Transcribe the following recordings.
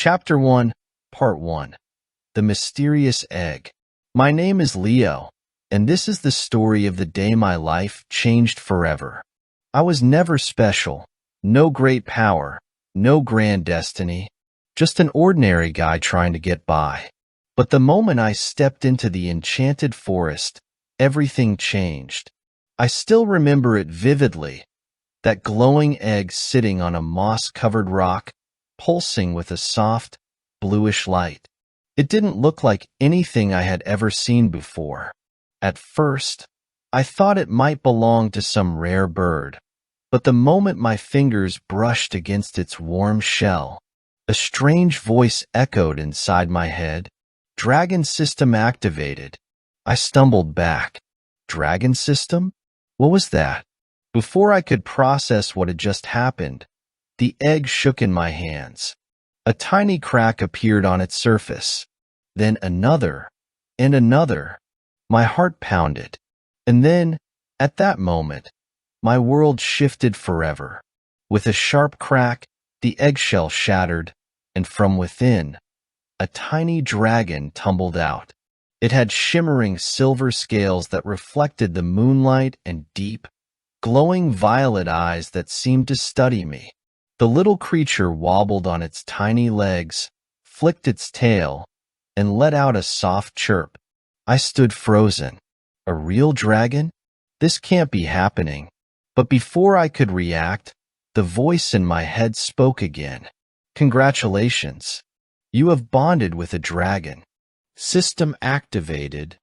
Chapter 1, Part 1. The Mysterious Egg. My name is Leo, and this is the story of the day my life changed forever. I was never special, no great power, no grand destiny, just an ordinary guy trying to get by. But the moment I stepped into the enchanted forest, everything changed. I still remember it vividly, that glowing egg sitting on a moss-covered rock, pulsing with a soft, bluish light. It didn't look like anything I had ever seen before. At first, I thought it might belong to some rare bird, but the moment my fingers brushed against its warm shell, a strange voice echoed inside my head. Dragon system activated. I stumbled back. Dragon system? What was that? Before I could process what had just happened, the egg shook in my hands. A tiny crack appeared on its surface. Then another, and another. My heart pounded. And then, at that moment, my world shifted forever. With a sharp crack, the eggshell shattered, and from within, a tiny dragon tumbled out. It had shimmering silver scales that reflected the moonlight and deep, glowing violet eyes that seemed to study me. The little creature wobbled on its tiny legs, flicked its tail, and let out a soft chirp. I stood frozen. A real dragon? This can't be happening. But before I could react, the voice in my head spoke again. Congratulations. You have bonded with a dragon. System activated.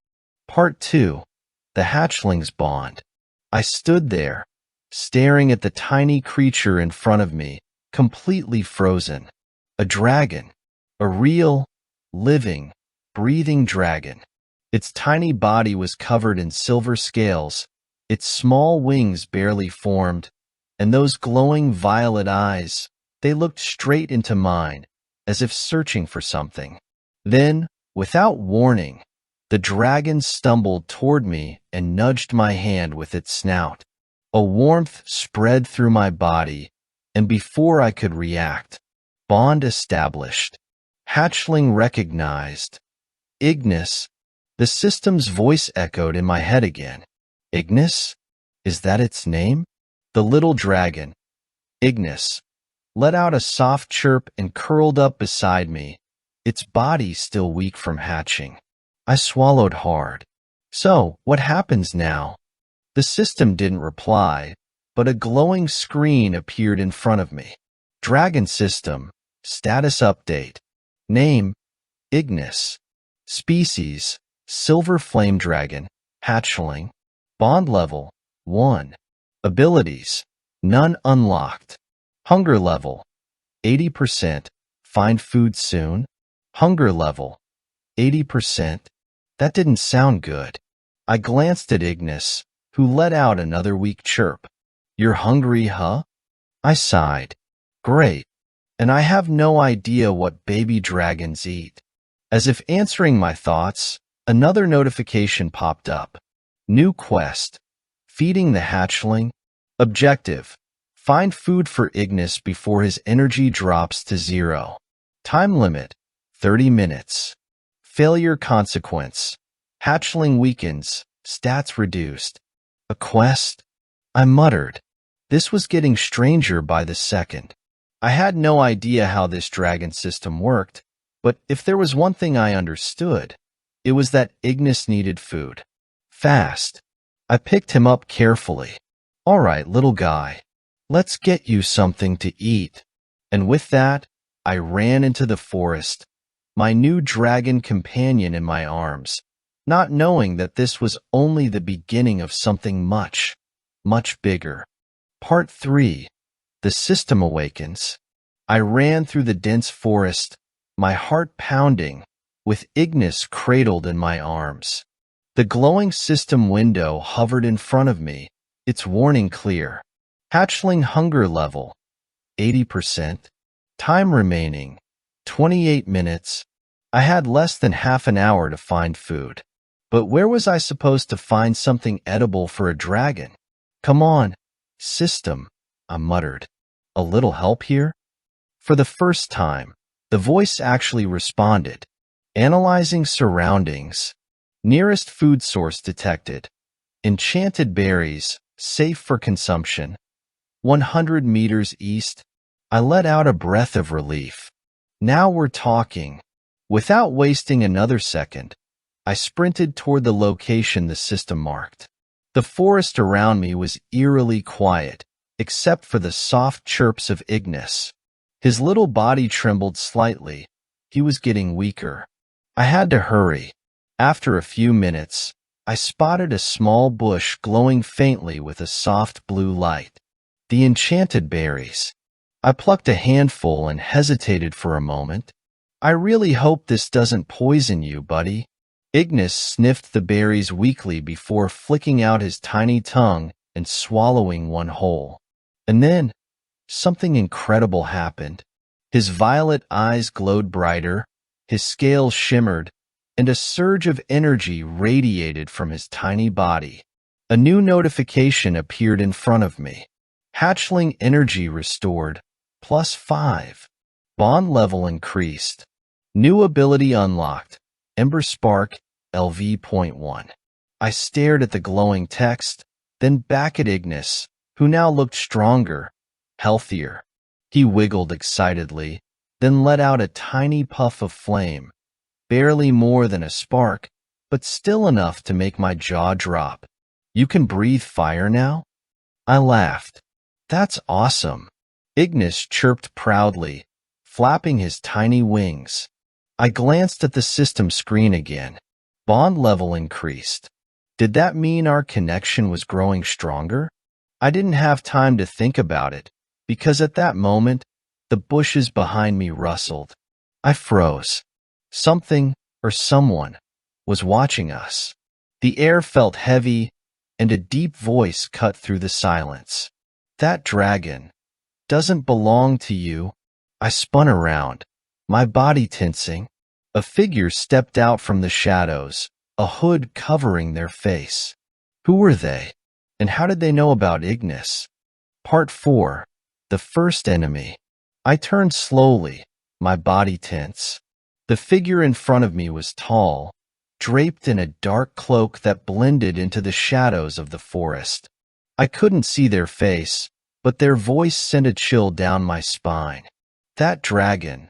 Part 2. The Hatchling's Bond. I stood there, staring at the tiny creature in front of me, completely frozen. A dragon. A real, living, breathing dragon. Its tiny body was covered in silver scales, its small wings barely formed, and those glowing violet eyes, they looked straight into mine, as if searching for something. Then, without warning, the dragon stumbled toward me and nudged my hand with its snout. A warmth spread through my body, and before I could react, bond established. Hatchling recognized. Ignis. The system's voice echoed in my head again. Ignis? Is that its name? The little dragon, Ignis, let out a soft chirp and curled up beside me, its body still weak from hatching. I swallowed hard. So, what happens now? The system didn't reply, but a glowing screen appeared in front of me. Dragon system, status update. Name, Ignis. Species, silver flame dragon, hatchling. Bond level, 1. Abilities, none unlocked. Hunger level, 80%. Find food soon. Hunger level, 80%. That didn't sound good. I glanced at Ignis, who let out another weak chirp. You're hungry, huh? I sighed. Great. And I have no idea what baby dragons eat. As if answering my thoughts, another notification popped up. New quest. Feeding the hatchling. Objective. Find food for Ignis before his energy drops to 0. Time limit. 30 minutes. Failure consequence. Hatchling weakens. Stats reduced. A quest? I muttered. This was getting stranger by the second. I had no idea how this dragon system worked, but if there was one thing I understood, it was that Ignis needed food. Fast. I picked him up carefully. All right, little guy. Let's get you something to eat. And with that, I ran into the forest, my new dragon companion in my arms, not knowing that this was only the beginning of something much, much bigger. Part 3. The System Awakens. I ran through the dense forest, my heart pounding, with Ignis cradled in my arms. The glowing system window hovered in front of me, its warning clear. Hatchling hunger level, 80%. Time remaining, 28 minutes. I had less than half an hour to find food. But where was I supposed to find something edible for a dragon? Come on, system, I muttered. A little help here? For the first time, The voice actually responded. Analyzing surroundings. Nearest food source detected. Enchanted berries, safe for consumption. 100 meters east. I let out a breath of relief. Now we're talking. Without wasting another second, I sprinted toward the location the system marked. The forest around me was eerily quiet, except for the soft chirps of Ignis. His little body trembled slightly. He was getting weaker. I had to hurry. After a few minutes, I spotted a small bush glowing faintly with a soft blue light. The enchanted berries. I plucked a handful and hesitated for a moment. I really hope this doesn't poison you, buddy. Ignis sniffed the berries weakly before flicking out his tiny tongue and swallowing one whole. And then, something incredible happened. His violet eyes glowed brighter, his scales shimmered, and a surge of energy radiated from his tiny body. A new notification appeared in front of me. Hatchling energy restored, +5. Bond level increased. New ability unlocked, Ember Spark, LV.1. I stared at the glowing text, then back at Ignis, who now looked stronger, healthier. He wiggled excitedly, then let out a tiny puff of flame, barely more than a spark, but still enough to make my jaw drop. You can breathe fire now? I laughed. That's awesome. Ignis chirped proudly, flapping his tiny wings. I glanced at the system screen again. Bond level increased. Did that mean our connection was growing stronger? I didn't have time to think about it, because at that moment, the bushes behind me rustled. I froze. Something, or someone, was watching us. The air felt heavy, and a deep voice cut through the silence. That dragon doesn't belong to you. I spun around, my body tensing. A figure stepped out from the shadows, a hood covering their face. Who were they? And how did they know about Ignis? Part 4. The First Enemy. I turned slowly, my body tense. The figure in front of me was tall, draped in a dark cloak that blended into the shadows of the forest. I couldn't see their face, but their voice sent a chill down my spine. That dragon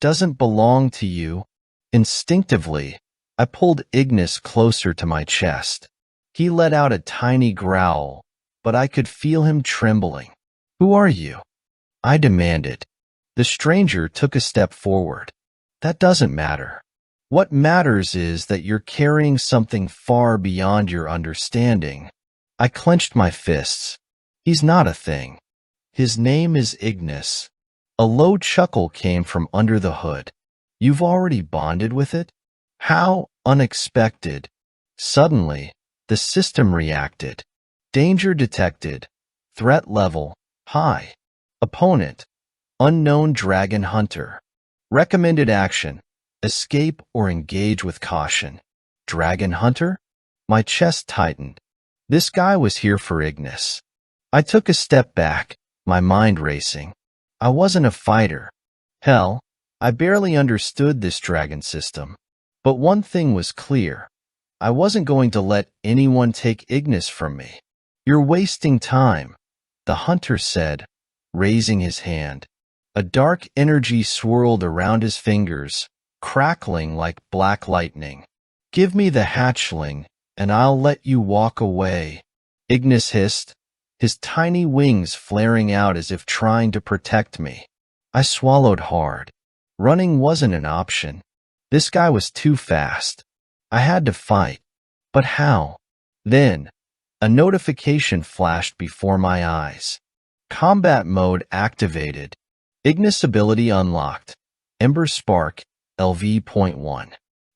doesn't belong to you. Instinctively, I pulled Ignis closer to my chest. He let out a tiny growl, but I could feel him trembling. Who are you? I demanded. The stranger took a step forward. That doesn't matter. What matters is that you're carrying something far beyond your understanding. I clenched my fists. He's not a thing. His name is Ignis. A low chuckle came from under the hood. You've already bonded with it? How unexpected. Suddenly, the system reacted. Danger detected. Threat level, high. Opponent, unknown dragon hunter. Recommended action, escape or engage with caution. Dragon hunter? My chest tightened. This guy was here for Ignis. I took a step back, my mind racing. I wasn't a fighter. Hell, I barely understood this dragon system. But one thing was clear. I wasn't going to let anyone take Ignis from me. You're wasting time, the hunter said, raising his hand. A dark energy swirled around his fingers, crackling like black lightning. Give me the hatchling, and I'll let you walk away. Ignis hissed, his tiny wings flaring out as if trying to protect me. I swallowed hard. Running wasn't an option. This guy was too fast. I had to fight. But how? Then, a notification flashed before my eyes. Combat mode activated. Ignis ability unlocked. Ember Spark, LV.1.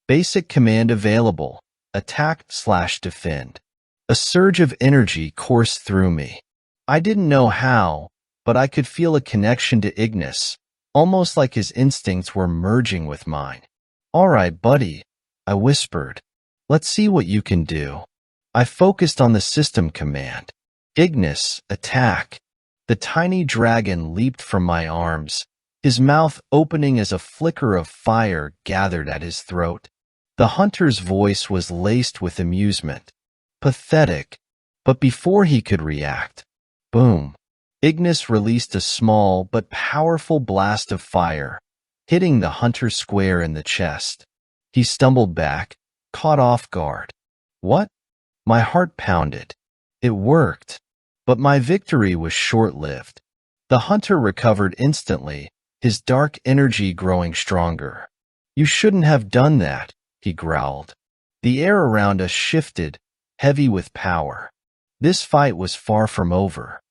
Basic command available. Attack/defend. A surge of energy coursed through me. I didn't know how, but I could feel a connection to Ignis, almost like his instincts were merging with mine. All right, buddy, I whispered. Let's see what you can do. I focused on the system command. Ignis, attack. The tiny dragon leaped from my arms, his mouth opening as a flicker of fire gathered at his throat. The hunter's voice was laced with amusement. Pathetic. But before he could react, boom, Ignis released a small but powerful blast of fire, hitting the hunter square in the chest. He stumbled back, caught off guard. What? My heart pounded. It worked. But my victory was short-lived. The hunter recovered instantly, his dark energy growing stronger. You shouldn't have done that, he growled. The air around us shifted, heavy with power. This fight was far from over.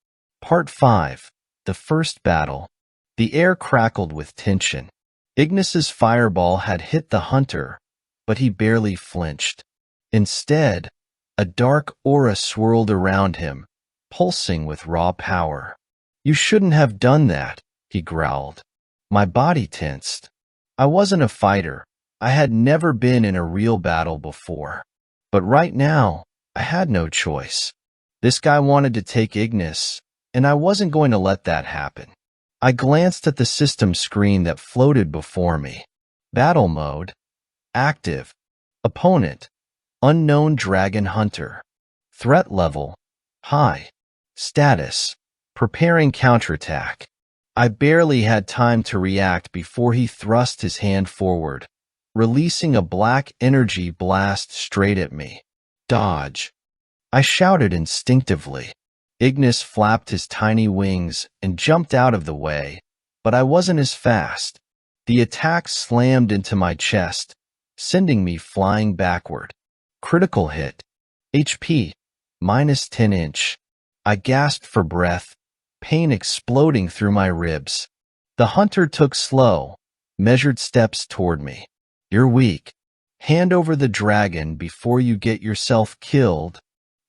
Part 5. The First Battle. The air crackled with tension. Ignis's fireball had hit the hunter, but he barely flinched. Instead, a dark aura swirled around him, pulsing with raw power. You shouldn't have done that, he growled. My body tensed. I wasn't a fighter. I had never been in a real battle before. But right now, I had no choice. This guy wanted to take Ignis, and I wasn't going to let that happen. I glanced at the system screen that floated before me. Battle mode. Active. Opponent. Unknown Dragon Hunter. Threat level. High. Status. Preparing counterattack. I barely had time to react before he thrust his hand forward, releasing a black energy blast straight at me. Dodge. I shouted instinctively. Ignis flapped his tiny wings and jumped out of the way, but I wasn't as fast. The attack slammed into my chest, sending me flying backward. Critical hit. HP. Minus 10 inch. I gasped for breath, pain exploding through my ribs. The hunter took slow, measured steps toward me. You're weak. Hand over the dragon before you get yourself killed.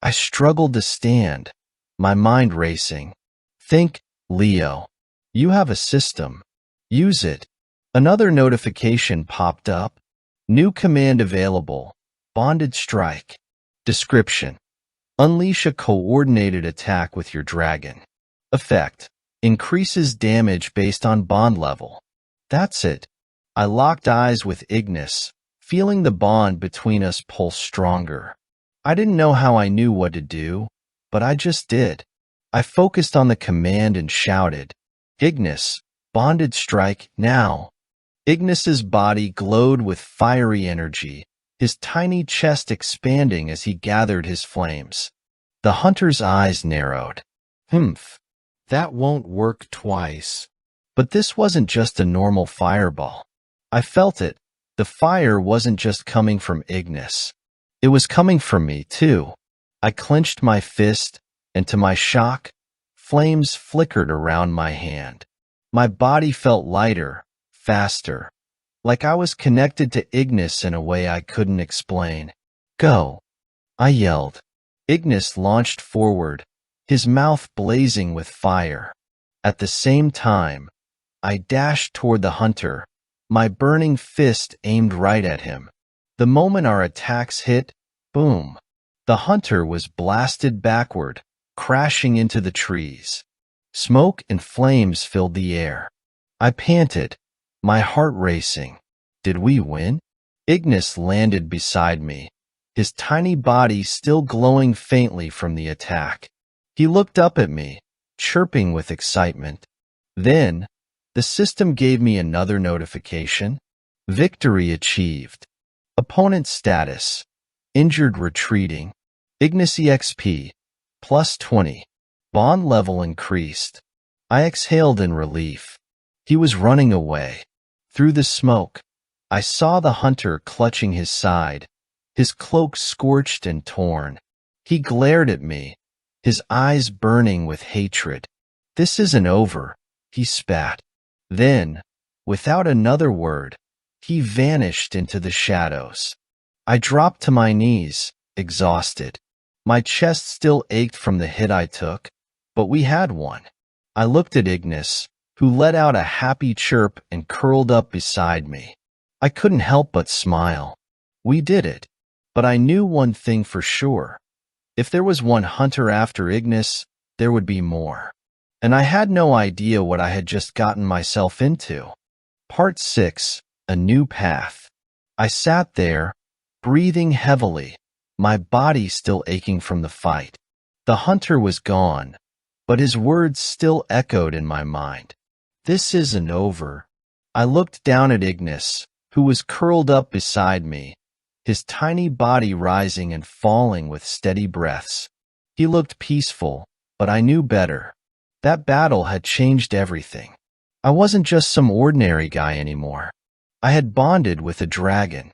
I struggled to stand, my mind racing. Think, Leo. You have a system. Use it. Another notification popped up. New command available. Bonded strike. Description. Unleash a coordinated attack with your dragon. Effect. Increases damage based on bond level. That's it. I locked eyes with Ignis, feeling the bond between us pulse stronger. I didn't know how I knew what to do, but I just did. I focused on the command and shouted, Ignis, bonded strike, now. Ignis's body glowed with fiery energy, his tiny chest expanding as he gathered his flames. The hunter's eyes narrowed. That won't work twice. But this wasn't just a normal fireball. I felt it. The fire wasn't just coming from Ignis. It was coming from me, too. I clenched my fist, and to my shock, flames flickered around my hand. My body felt lighter, faster, like I was connected to Ignis in a way I couldn't explain. Go, I yelled. Ignis launched forward, his mouth blazing with fire. At the same time, I dashed toward the hunter, my burning fist aimed right at him. The moment our attacks hit, boom, the hunter was blasted backward, crashing into the trees. Smoke and flames filled the air. I panted, my heart racing. Did we win? Ignis landed beside me, his tiny body still glowing faintly from the attack. He looked up at me, chirping with excitement. Then, the system gave me another notification. Victory achieved. Opponent status. Injured retreating. Ignis EXP. Plus 20. Bond level increased. I exhaled in relief. He was running away. Through the smoke, I saw the hunter clutching his side, his cloak scorched and torn. He glared at me, his eyes burning with hatred. This isn't over, he spat. Then, without another word, he vanished into the shadows. I dropped to my knees, exhausted. My chest still ached from the hit I took, but we had won. I looked at Ignis, who let out a happy chirp and curled up beside me. I couldn't help but smile. We did it. But I knew one thing for sure. If there was one hunter after Ignis, there would be more. and I had no idea what I had just gotten myself into. Part 6. A New Path. I sat there, breathing heavily, my body still aching from the fight. The hunter was gone, but his words still echoed in my mind. This isn't over. I looked down at Ignis, who was curled up beside me, his tiny body rising and falling with steady breaths. He looked peaceful, but I knew better. That battle had changed everything. I wasn't just some ordinary guy anymore. I had bonded with a dragon,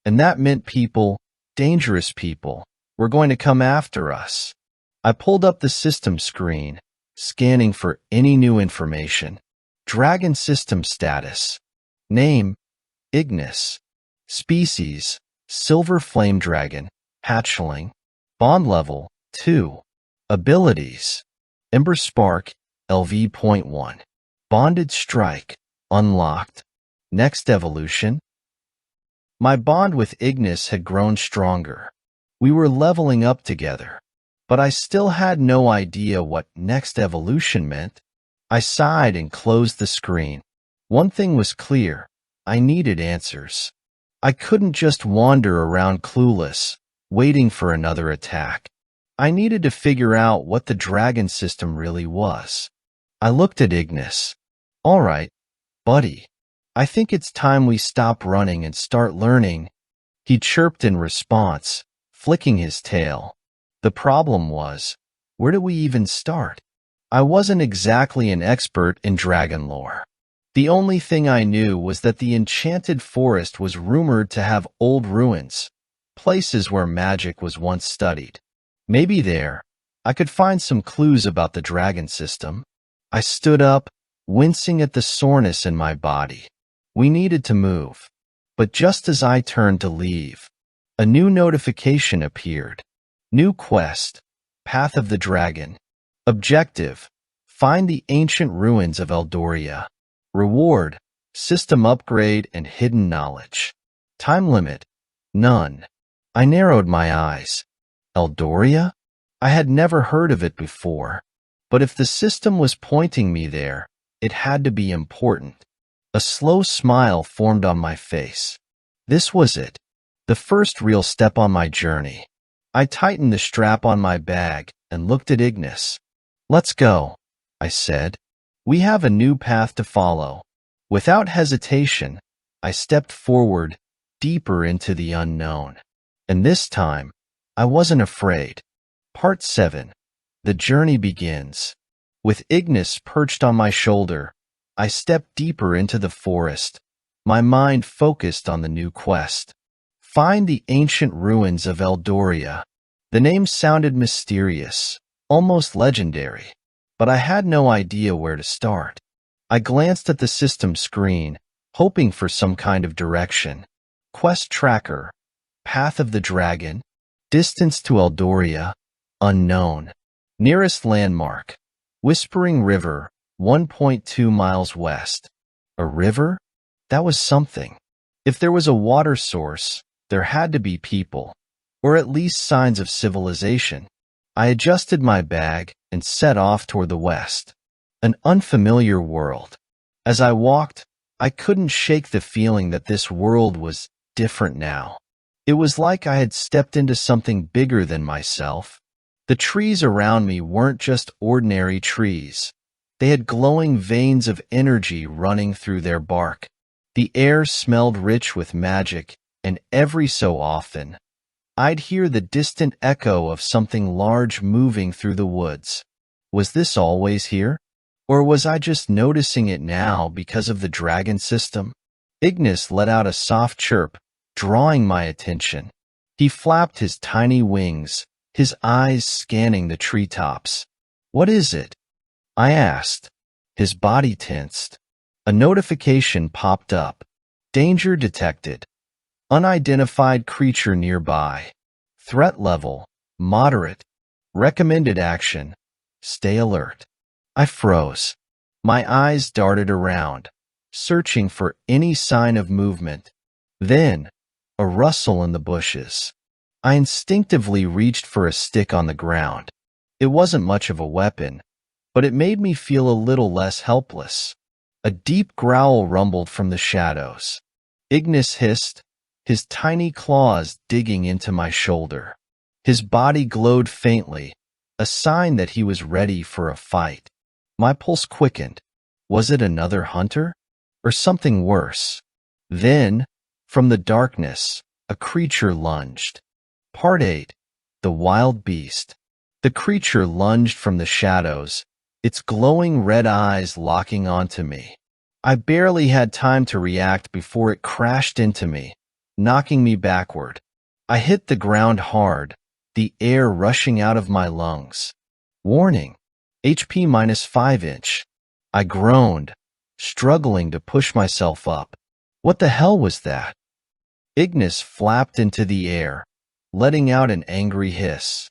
and that meant people, dangerous people, were going to come after us. I pulled up the system screen, scanning for any new information. Dragon system status. Name, Ignis. Species, silver flame dragon, hatchling. Bond level, 2. Abilities, Ember Spark, LV.1. Bonded Strike, unlocked. Next evolution. My bond with Ignis had grown stronger. We were leveling up together, but I still had no idea what next evolution meant. I sighed and closed the screen. One thing was clear. I needed answers. I couldn't just wander around clueless, waiting for another attack. I needed to figure out what the dragon system really was. I looked at Ignis. All right, buddy. I think it's time we stop running and start learning. He chirped in response, flicking his tail. The problem was, where do we even start? I wasn't exactly an expert in dragon lore. The only thing I knew was that the enchanted forest was rumored to have old ruins, places where magic was once studied. Maybe there, I could find some clues about the dragon system. I stood up, wincing at the soreness in my body. We needed to move. But just as I turned to leave, a new notification appeared. New quest, Path of the Dragon. Objective, find the ancient ruins of Eldoria. Reward, system upgrade and hidden knowledge. Time limit, none. I narrowed my eyes. Eldoria? I had never heard of it before. But if the system was pointing me there, it had to be important. A slow smile formed on my face. This was it, the first real step on my journey. I tightened the strap on my bag and looked at Ignis. Let's go, I said. We have a new path to follow. Without hesitation, I stepped forward, deeper into the unknown. And this time, I wasn't afraid. Part 7. The journey begins. With Ignis perched on my shoulder, I stepped deeper into the forest, my mind focused on the new quest. Find the ancient ruins of Eldoria. The name sounded mysterious, almost legendary, but I had no idea where to start. I glanced at the system screen, hoping for some kind of direction. Quest tracker, Path of the Dragon, distance to Eldoria, unknown. Nearest landmark, Whispering River, 1.2 miles west. A river? That was something. If there was a water source, there had to be people, or at least signs of civilization. I adjusted my bag and set off toward the west. An unfamiliar world. As I walked, I couldn't shake the feeling that this world was different now. It was like I had stepped into something bigger than myself. The trees around me weren't just ordinary trees. They had glowing veins of energy running through their bark. The air smelled rich with magic, and every so often, I'd hear the distant echo of something large moving through the woods. Was this always here? Or was I just noticing it now because of the dragon system? Ignis let out a soft chirp, drawing my attention. He flapped his tiny wings, his eyes scanning the treetops. What is it? I asked. His body tensed. A notification popped up. Danger detected. Unidentified creature nearby. Threat level, moderate. Recommended action, stay alert. I froze. My eyes darted around, searching for any sign of movement. Then, a rustle in the bushes. I instinctively reached for a stick on the ground. It wasn't much of a weapon, but it made me feel a little less helpless. A deep growl rumbled from the shadows. Ignis hissed, his tiny claws digging into my shoulder. His body glowed faintly, a sign that he was ready for a fight. My pulse quickened. Was it another hunter? Or something worse? Then, from the darkness, a creature lunged. Part 8. The Wild Beast. The creature lunged from the shadows, its glowing red eyes locking onto me. I barely had time to react before it crashed into me, knocking me backward. I hit the ground hard, the air rushing out of my lungs. Warning, HP minus 5 inch. I groaned, struggling to push myself up. What the hell was that? Ignis flapped into the air, letting out an angry hiss.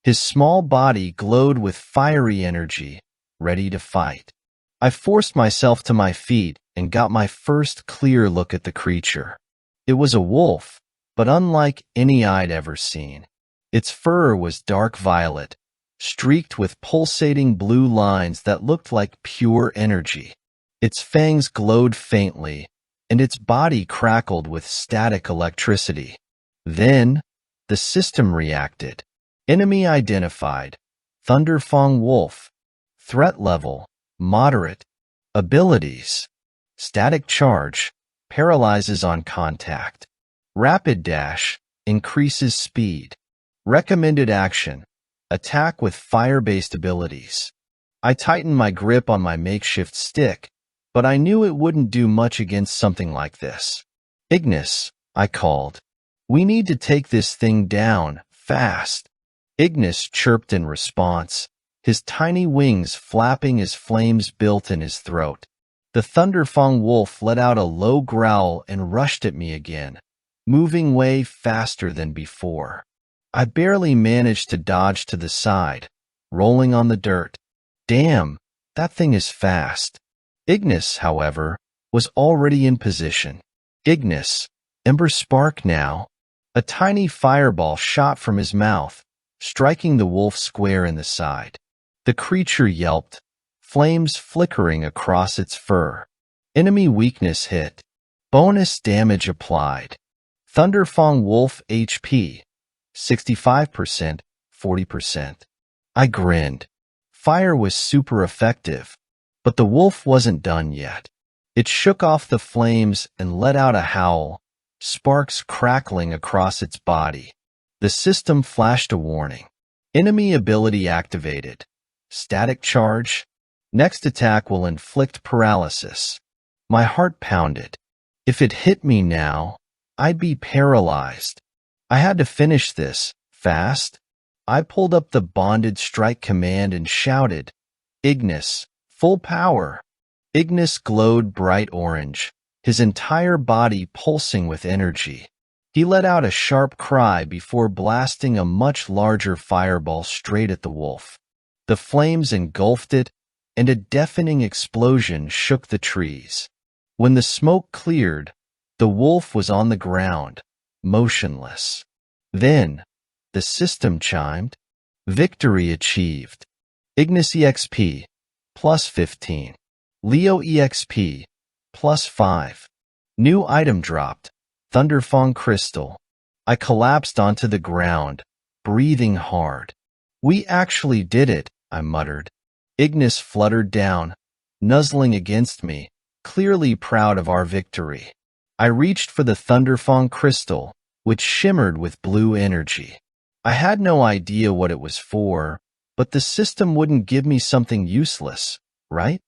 His small body glowed with fiery energy, ready to fight. I forced myself to my feet and got my first clear look at the creature. It was a wolf, but unlike any I'd ever seen. Its fur was dark violet, streaked with pulsating blue lines that looked like pure energy. Its fangs glowed faintly, and its body crackled with static electricity. Then, the system reacted. Enemy identified. Thunderfang Wolf. Threat level, moderate. Abilities. Static charge, paralyzes on contact. Rapid dash, increases speed. Recommended action, attack with fire-based abilities. I tightened my grip on my makeshift stick, but I knew it wouldn't do much against something like this. Ignis, I called. We need to take this thing down, fast. Ignis chirped in response, his tiny wings flapping as flames built in his throat. The Thunderfang Wolf let out a low growl and rushed at me again, moving way faster than before. I barely managed to dodge to the side, rolling on the dirt. Damn, that thing is fast. Ignis, however, was already in position. Ignis, Ember Spark now. A tiny fireball shot from his mouth, striking the wolf square in the side. The creature yelped, flames flickering across its fur. Enemy weakness hit. Bonus damage applied. Thunderfang Wolf HP, 65%, 40%. I grinned. Fire was super effective, but the wolf wasn't done yet. It shook off the flames and let out a howl, sparks crackling across its body. The system flashed a warning. Enemy ability activated. Static charge. Next attack will inflict paralysis. My heart pounded. If it hit me now, I'd be paralyzed. I had to finish this, fast. I pulled up the bonded strike command and shouted, Ignis, full power. Ignis glowed bright orange, his entire body pulsing with energy. He let out a sharp cry before blasting a much larger fireball straight at the wolf. The flames engulfed it, and a deafening explosion shook the trees. When the smoke cleared, the wolf was on the ground, motionless. Then, the system chimed. Victory achieved. Ignis EXP, plus 15. Leo EXP, plus 5. New item dropped. Thunderfang Crystal. I collapsed onto the ground, breathing hard. We actually did it, I muttered. Ignis fluttered down, nuzzling against me, clearly proud of our victory. I reached for the Thunderfang Crystal, which shimmered with blue energy. I had no idea what it was for, but the system wouldn't give me something useless, right?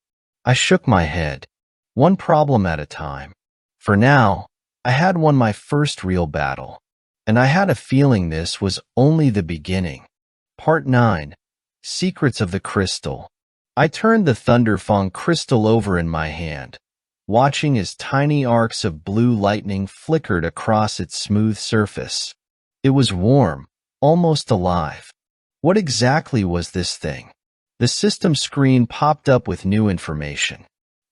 I shook my head, one problem at a time. For now, I had won my first real battle, and I had a feeling this was only the beginning. Part 9. Secrets of the Crystal. I turned the Thunderfang Crystal over in my hand, watching as tiny arcs of blue lightning flickered across its smooth surface. It was warm, almost alive. What exactly was this thing? The system screen popped up with new information.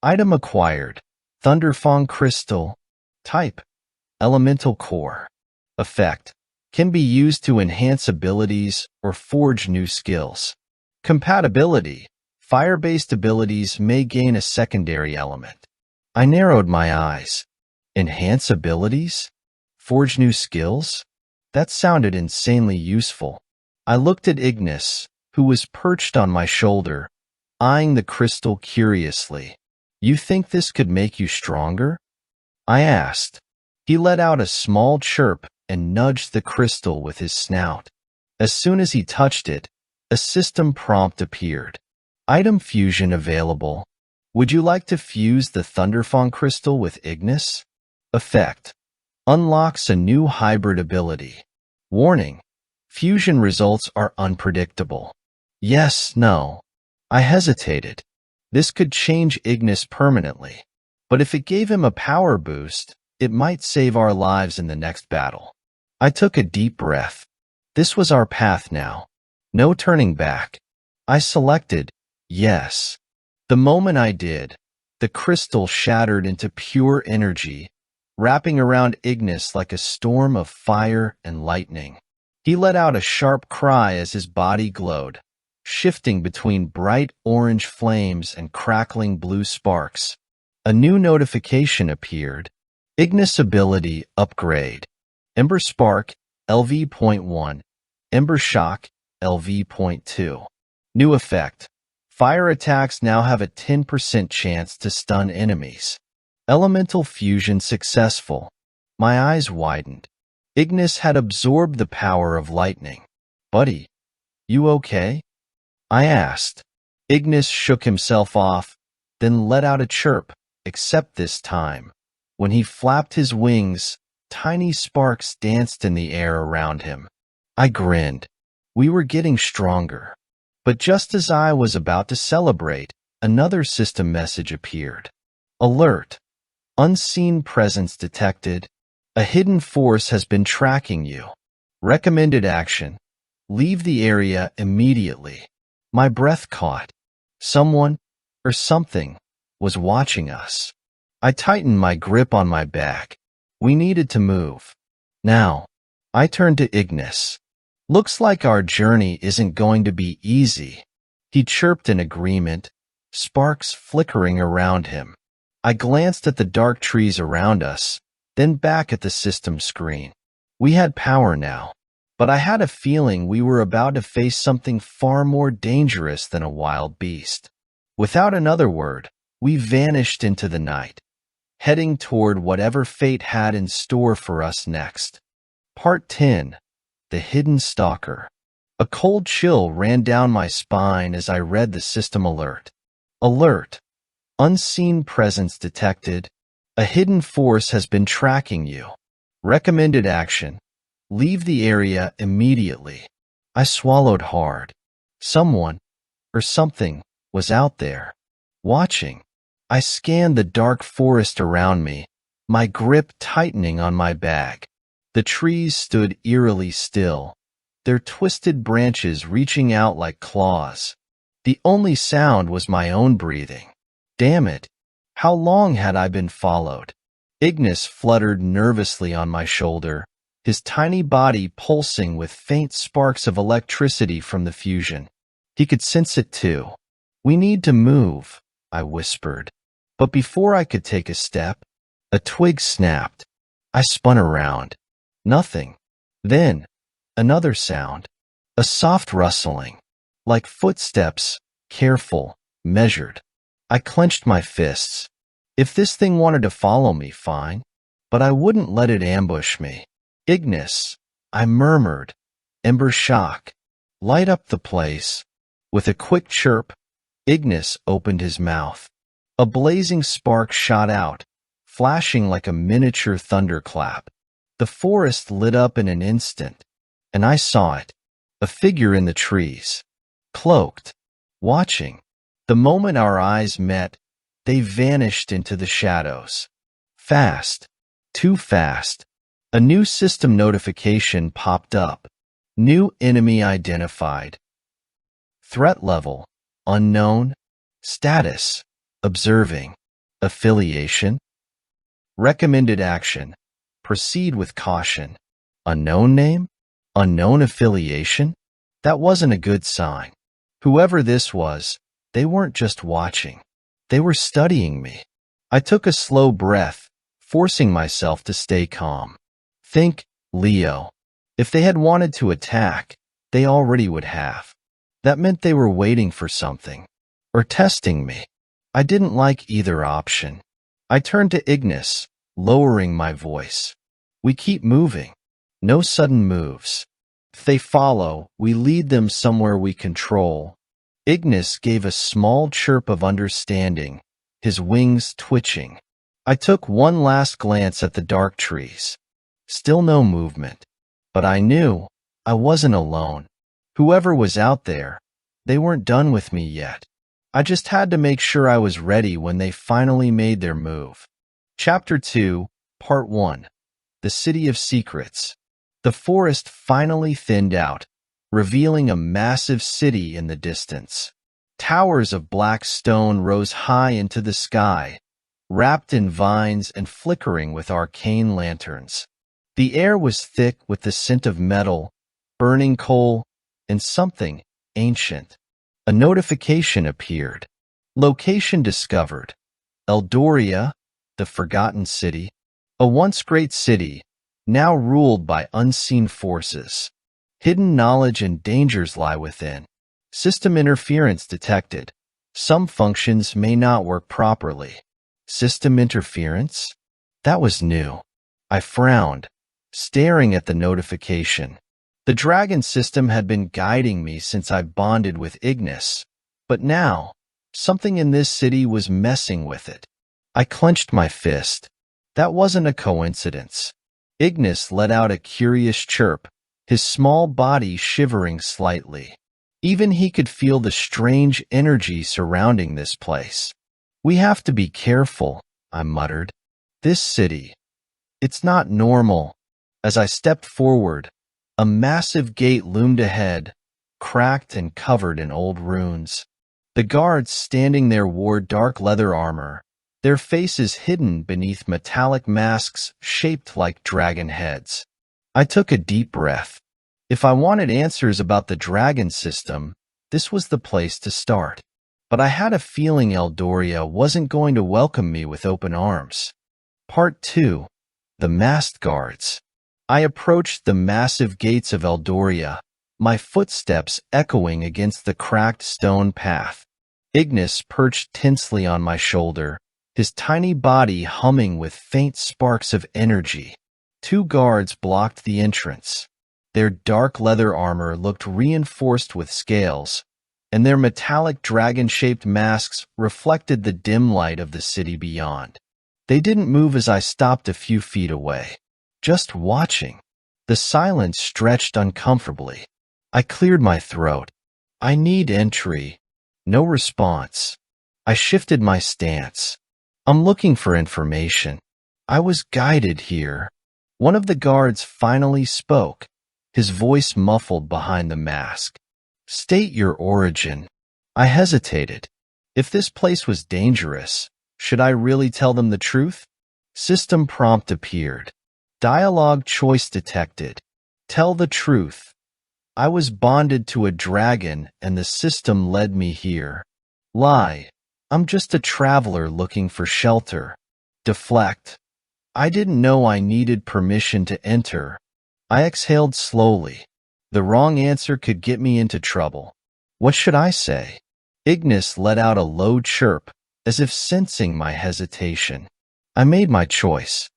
Item acquired. Thunderfang Crystal. Type. Elemental Core. Effect. Can be used to enhance abilities or forge new skills. Compatibility. Fire-based abilities may gain a secondary element. I narrowed my eyes. Enhance abilities? Forge new skills? That sounded insanely useful. I looked at Ignis, who was perched on my shoulder, eyeing the crystal curiously. You think this could make you stronger? I asked. He let out a small chirp and nudged the crystal with his snout. As soon as he touched it, a system prompt appeared. Item fusion available. Would you like to fuse the Thunderfang crystal with Ignis? Effect. Unlocks a new hybrid ability. Warning. Fusion results are unpredictable. Yes, no. I hesitated. This could change Ignis permanently, but if it gave him a power boost, it might save our lives in the next battle. I took a deep breath. This was our path now. No turning back. I selected yes. The moment I did, the crystal shattered into pure energy, wrapping around Ignis like a storm of fire and lightning. He let out a sharp cry as his body glowed, shifting between bright orange flames and crackling blue sparks. A new notification appeared. Ignis ability upgrade. Ember Spark, LV.1. Ember Shock, LV.2. New effect. Fire attacks now have a 10% chance to stun enemies. Elemental fusion successful. My eyes widened. Ignis had absorbed the power of lightning. Buddy, you okay? I asked. Ignis shook himself off, then let out a chirp, except this time. When he flapped his wings, tiny sparks danced in the air around him. I grinned. We were getting stronger. But just as I was about to celebrate, another system message appeared. Alert. Unseen presence detected. A hidden force has been tracking you. Recommended action. Leave the area immediately. My breath caught. Someone, or something, was watching us. I tightened my grip on my back. We needed to move. Now, I turned to Ignis. Looks like our journey isn't going to be easy. He chirped in agreement, sparks flickering around him. I glanced at the dark trees around us, then back at the system screen. We had power now, but I had a feeling we were about to face something far more dangerous than a wild beast. Without another word, we vanished into the night, heading toward whatever fate had in store for us next. Part 10. The Hidden Stalker. A cold chill ran down my spine as I read the system alert. Alert. Unseen presence detected. A hidden force has been tracking you. Recommended action. Leave the area immediately. I swallowed hard. Someone, or something, was out there, watching. I scanned the dark forest around me, my grip tightening on my bag. The trees stood eerily still, their twisted branches reaching out like claws. The only sound was my own breathing. Damn it! How long had I been followed? Ignis fluttered nervously on my shoulder, his tiny body pulsing with faint sparks of electricity from the fusion. He could sense it too. We need to move, I whispered. But before I could take a step, a twig snapped. I spun around. Nothing. Then, another sound. A soft rustling, like footsteps, careful, measured. I clenched my fists. If this thing wanted to follow me, fine, but I wouldn't let it ambush me. Ignis, I murmured. Ember Shock. Light up the place. With a quick chirp, Ignis opened his mouth. A blazing spark shot out, flashing like a miniature thunderclap. The forest lit up in an instant, and I saw it, a figure in the trees, cloaked, watching. The moment our eyes met, they vanished into the shadows. Fast, too fast. A new system notification popped up. New enemy identified. Threat level, unknown. Status, observing. Affiliation. Recommended action. Proceed with caution. Unknown name? Unknown affiliation? That wasn't a good sign. Whoever this was, They weren't just watching. They were studying me. I took a slow breath, forcing myself to stay calm. Think, Leo. If they had wanted to attack, they already would have. That meant they were waiting for something. Or testing me. I didn't like either option. I turned to Ignis, lowering my voice. We keep moving. No sudden moves. If they follow, we lead them somewhere we control. Ignis gave a small chirp of understanding, his wings twitching. I took one last glance at the dark trees. Still no movement. But I knew I wasn't alone. Whoever was out there, they weren't done with me yet. I just had to make sure I was ready when they finally made their move. Chapter 2, Part 1. The City of Secrets. The forest finally thinned out, revealing a massive city in the distance. Towers of black stone rose high into the sky, wrapped in vines and flickering with arcane lanterns. The air was thick with the scent of metal, burning coal, and something ancient. A notification appeared. Location discovered. Eldoria, the Forgotten City. A once great city, now ruled by unseen forces. Hidden knowledge and dangers lie within. System interference detected. Some functions may not work properly. System interference? That was new. I frowned, staring at the notification. The dragon system had been guiding me since I bonded with Ignis, but now, something in this city was messing with it. I clenched my fist. That wasn't a coincidence. Ignis let out a curious chirp, his small body shivering slightly. Even he could feel the strange energy surrounding this place. We have to be careful, I muttered. This city, it's not normal. As I stepped forward, a massive gate loomed ahead, cracked and covered in old runes. The guards standing there wore dark leather armor, their faces hidden beneath metallic masks shaped like dragon heads. I took a deep breath. If I wanted answers about the dragon system, this was the place to start. But I had a feeling Eldoria wasn't going to welcome me with open arms. Part 2. The Masked Guards. I approached the massive gates of Eldoria, my footsteps echoing against the cracked stone path. Ignis perched tensely on my shoulder, his tiny body humming with faint sparks of energy. Two guards blocked the entrance. Their dark leather armor looked reinforced with scales, and their metallic dragon-shaped masks reflected the dim light of the city beyond. They didn't move as I stopped a few feet away. Just watching. The silence stretched uncomfortably. I cleared my throat. I need entry. No response. I shifted my stance. I'm looking for information. I was guided here. One of the guards finally spoke, his voice muffled behind the mask. State your origin. I hesitated. If this place was dangerous, should I really tell them the truth? System prompt appeared. Dialogue choice detected. Tell the truth. I was bonded to a dragon and the system led me here. Lie. I'm just a traveler looking for shelter. Deflect. I didn't know I needed permission to enter. I exhaled slowly. The wrong answer could get me into trouble. What should I say? Ignis let out a low chirp, as if sensing my hesitation. I made my choice.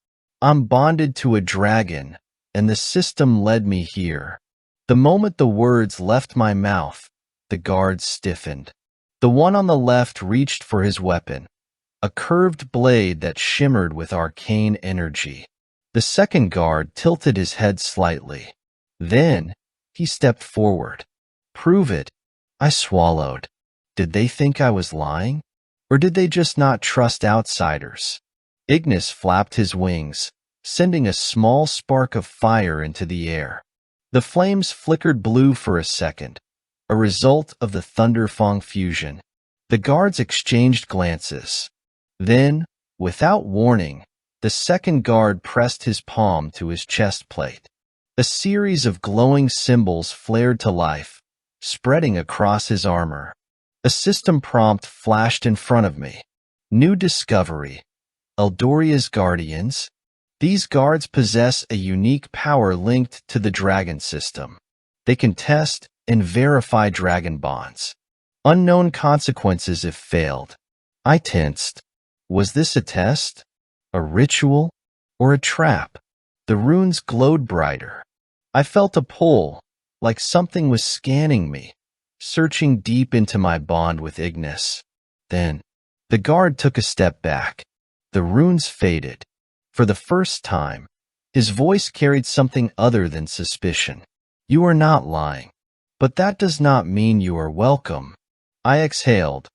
I'm bonded to a dragon, and the system led me here. The moment the words left my mouth, the guards stiffened. The one on the left reached for his weapon, a curved blade that shimmered with arcane energy. The second guard tilted his head slightly. Then, he stepped forward. Prove it. I swallowed. Did they think I was lying? Or did they just not trust outsiders? Ignis flapped his wings, sending a small spark of fire into the air. The flames flickered blue for a second, a result of the Thunderfang fusion. The guards exchanged glances. Then, without warning, the second guard pressed his palm to his chest plate. A series of glowing symbols flared to life, spreading across his armor. A system prompt flashed in front of me. New discovery. Eldoria's Guardians. These guards possess a unique power linked to the dragon system. They can test and verify dragon bonds. Unknown consequences if failed. I tensed. Was this a test? A ritual? Or a trap? The runes glowed brighter. I felt a pull, like something was scanning me, searching deep into my bond with Ignis. Then, the guard took a step back. The runes faded. For the first time, his voice carried something other than suspicion. You are not lying. But that does not mean you are welcome. I exhaled,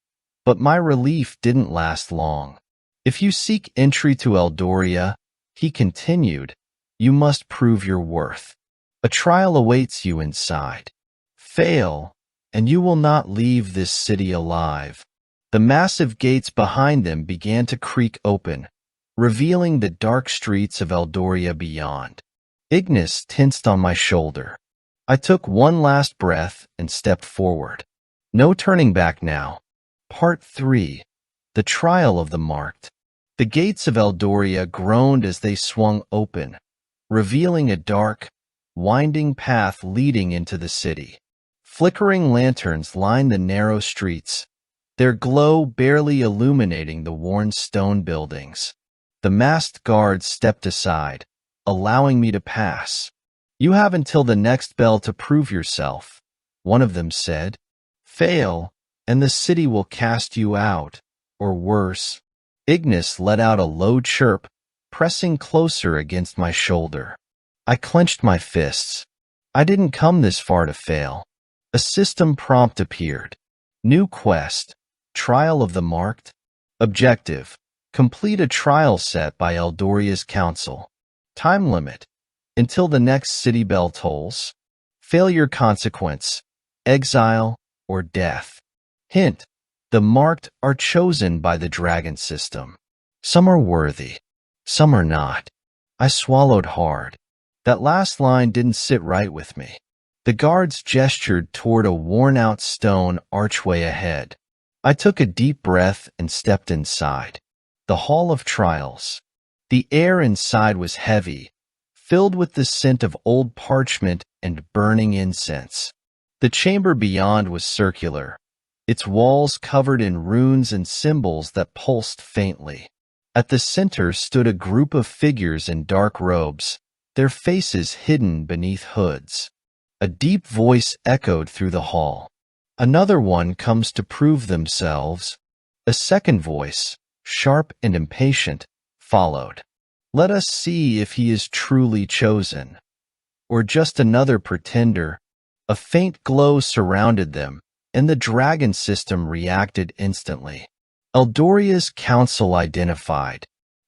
but my relief didn't last long. If you seek entry to Eldoria, he continued, you must prove your worth. A trial awaits you inside. Fail, and you will not leave this city alive. The massive gates behind them began to creak open, revealing the dark streets of Eldoria beyond. Ignis tensed on my shoulder. I took one last breath and stepped forward. No turning back now. Part 3. The Trial of the Marked. The gates of Eldoria groaned as they swung open, revealing a dark, winding path leading into the city. Flickering lanterns lined the narrow streets, their glow barely illuminating the worn stone buildings. The masked guards stepped aside, allowing me to pass. You have until the next bell to prove yourself, one of them said. Fail, and the city will cast you out, or worse. Ignis let out a low chirp, pressing closer against my shoulder. I clenched my fists. I didn't come this far to fail. A system prompt appeared. New quest. Trial of the Marked. Objective. Complete a trial set by Eldoria's council. Time limit. Until the next city bell tolls. Failure consequence. Exile or death. Hint. The marked are chosen by the dragon system. Some are worthy. Some are not. I swallowed hard. That last line didn't sit right with me. The guards gestured toward a worn-out stone archway ahead. I took a deep breath and stepped inside. The Hall of Trials. The air inside was heavy, filled with the scent of old parchment and burning incense. The chamber beyond was circular, its walls covered in runes and symbols that pulsed faintly. At the center stood a group of figures in dark robes, their faces hidden beneath hoods. A deep voice echoed through the hall. Another one comes to prove themselves. A second voice, sharp and impatient, followed. Let us see if he is truly chosen. Or just another pretender. A faint glow surrounded them, and the dragon system reacted instantly. Eldoria's council identified.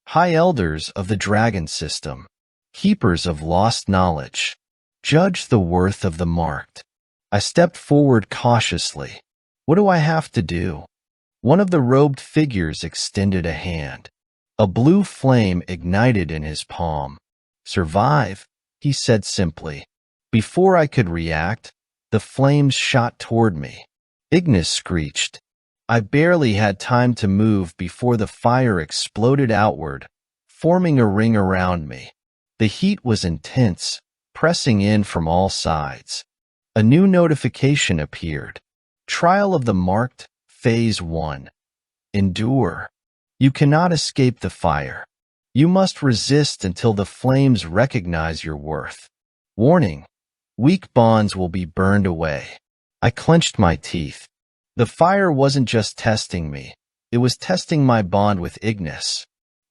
High elders of the dragon system. Keepers of lost knowledge. Judge the worth of the marked. I stepped forward cautiously. What do I have to do? One of the robed figures extended a hand. A blue flame ignited in his palm. Survive, he said simply. Before I could react, the flames shot toward me. Ignis screeched. I barely had time to move before the fire exploded outward, forming a ring around me. The heat was intense, pressing in from all sides. A new notification appeared. Trial of the Marked, Phase 1. Endure. You cannot escape the fire. You must resist until the flames recognize your worth. Warning. Weak bonds will be burned away. I clenched my teeth. The fire wasn't just testing me. It was testing my bond with Ignis.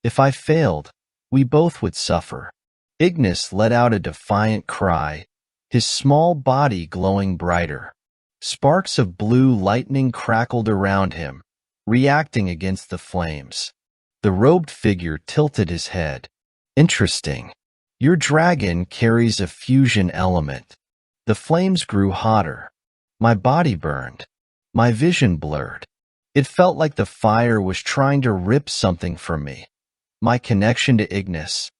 If I failed, we both would suffer. Ignis let out a defiant cry, his small body glowing brighter. Sparks of blue lightning crackled around him, reacting against the flames. The robed figure tilted his head. Interesting. Your dragon carries a fusion element. The flames grew hotter. My body burned. My vision blurred. It felt like the fire was trying to rip something from me. My connection to Ignis.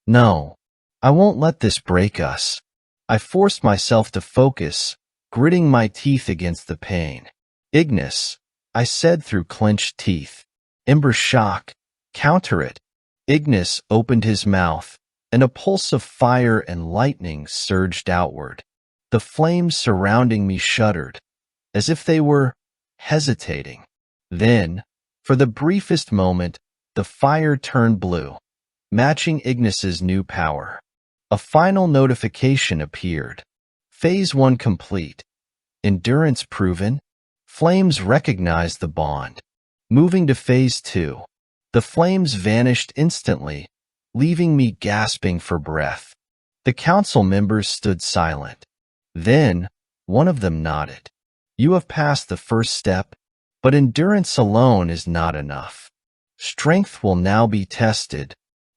No, I won't let this break us. I forced myself to focus, gritting my teeth against the pain. Ignis, I said through clenched teeth. Ember shock. Counter it. Ignis opened his mouth, and a pulse of fire and lightning surged outward. The flames surrounding me shuddered, as if they were hesitating. Then, for the briefest moment, the fire turned blue, matching Ignis's new power. A final notification appeared. Phase 1 complete. Endurance proven. Flames recognized the bond. Moving to Phase 2. The flames vanished instantly, leaving me gasping for breath. The council members stood silent. Then, one of them nodded. You have passed the first step, but endurance alone is not enough. Strength will now be tested.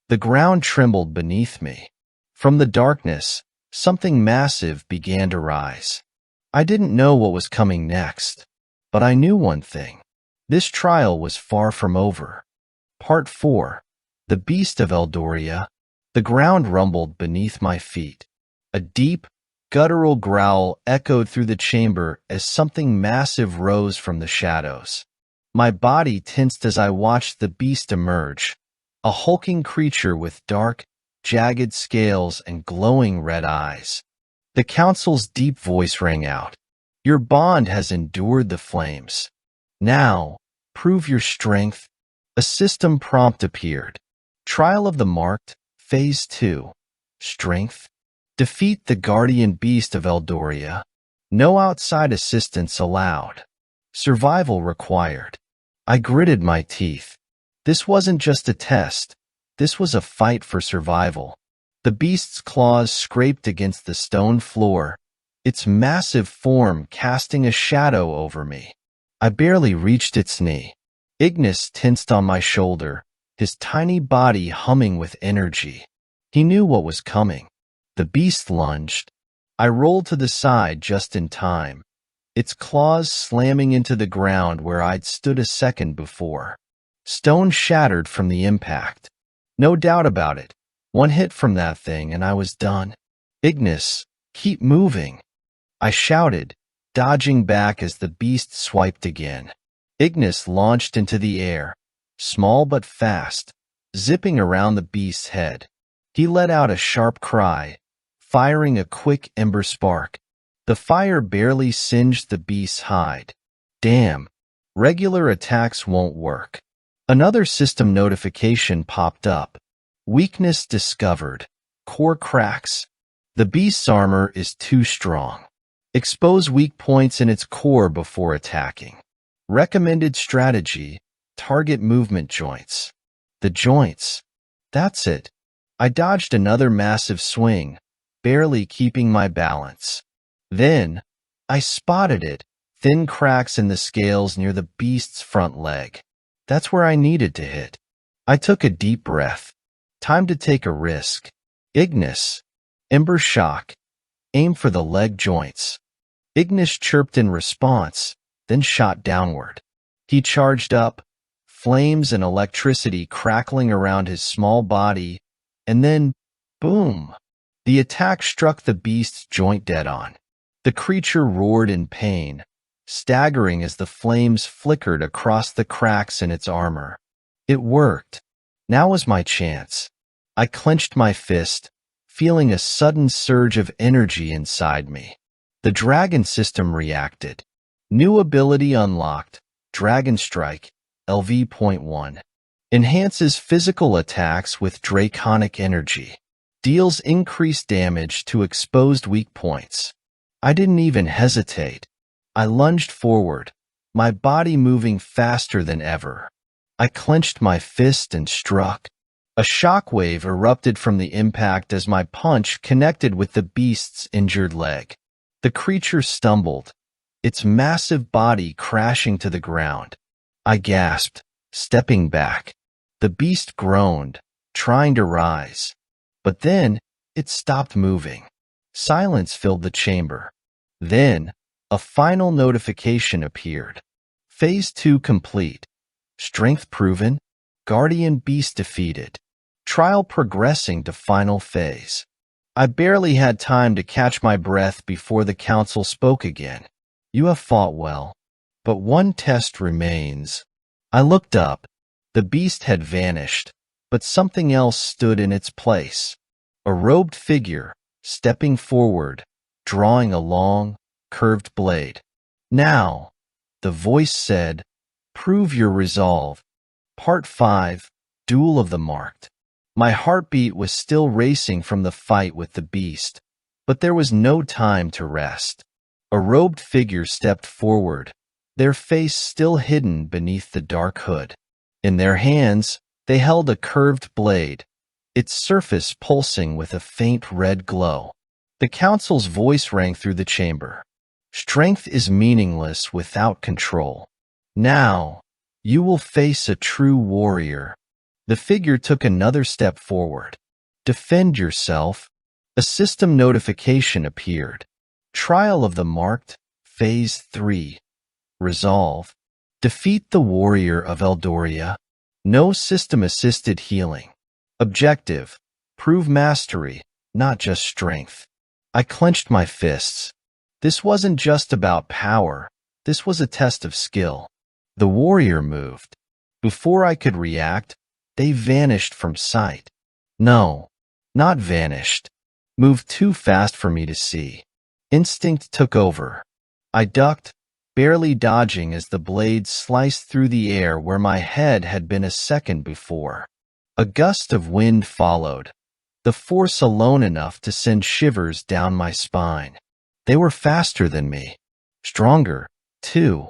The ground trembled beneath me. From the darkness, something massive began to rise. I didn't know what was coming next, but I knew one thing. This trial was far from over. Part 4. The Beast of Eldoria. The ground rumbled beneath my feet. A deep, guttural growl echoed through the chamber as something massive rose from the shadows. My body tensed as I watched the beast emerge, a hulking creature with dark, jagged scales and glowing red eyes. The council's deep voice rang out. Your bond has endured the flames. Now, prove your strength. A system prompt appeared. Trial of the Marked, Phase 2. Strength. Defeat the guardian beast of Eldoria. No outside assistance allowed. Survival required. I gritted my teeth. This wasn't just a test. This was a fight for survival. The beast's claws scraped against the stone floor, its massive form casting a shadow over me. I barely reached its knee. Ignis tensed on my shoulder, his tiny body humming with energy. He knew what was coming. The beast lunged. I rolled to the side just in time, its claws slamming into the ground where I'd stood a second before. Stone shattered from the impact. No doubt about it. One hit from that thing and I was done. Ignis, keep moving. I shouted, dodging back as the beast swiped again. Ignis launched into the air, small but fast, zipping around the beast's head. He let out a sharp cry, firing a quick ember spark. The fire barely singed the beast's hide. Damn, regular attacks won't work. Another system notification popped up. Weakness discovered. Core cracks. The beast's armor is too strong. Expose weak points in its core before attacking. Recommended strategy, target movement joints. The joints. That's it. I dodged another massive swing, barely keeping my balance. Then, I spotted it, thin cracks in the scales near the beast's front leg. That's where I needed to hit. I took a deep breath. Time to take a risk. Ignis. Ember shock. Aim for the leg joints. Ignis chirped in response, then shot downward. He charged up, flames and electricity crackling around his small body, and then, boom! The attack struck the beast's joint dead on. The creature roared in pain, staggering as the flames flickered across the cracks in its armor. It worked. Now was my chance. I clenched my fist, feeling a sudden surge of energy inside me. The dragon system reacted. New ability unlocked. Dragon Strike, LV.1. Enhances physical attacks with draconic energy. Deals increased damage to exposed weak points. I didn't even hesitate. I lunged forward, my body moving faster than ever. I clenched my fist and struck. A shockwave erupted from the impact as my punch connected with the beast's injured leg. The creature stumbled, its massive body crashing to the ground. I gasped, stepping back. The beast groaned, trying to rise. But then, it stopped moving. Silence filled the chamber. Then, a final notification appeared. Phase 2 complete. Strength proven. Guardian beast defeated. Trial progressing to final phase. I barely had time to catch my breath before the council spoke again. You have fought well. But one test remains. I looked up. The beast had vanished, but something else stood in its place. A robed figure, stepping forward, drawing a long, curved blade. Now, the voice said, prove your resolve. Part 5, Duel of the Marked. My heartbeat was still racing from the fight with the beast, but there was no time to rest. A robed figure stepped forward, their face still hidden beneath the dark hood. In their hands, they held a curved blade, its surface pulsing with a faint red glow. The council's voice rang through the chamber. Strength is meaningless without control. Now, you will face a true warrior. The figure took another step forward. Defend yourself. A system notification appeared. Trial of the Marked, Phase 3. Resolve. Defeat the warrior of Eldoria. No system-assisted healing. Objective. Prove mastery, not just strength. I clenched my fists. This wasn't just about power. This was a test of skill. The warrior moved. Before I could react, they vanished from sight. No, not vanished. Moved too fast for me to see. Instinct took over. I ducked, barely dodging as the blade sliced through the air where my head had been a second before. A gust of wind followed, the force alone enough to send shivers down my spine. They were faster than me. Stronger, too.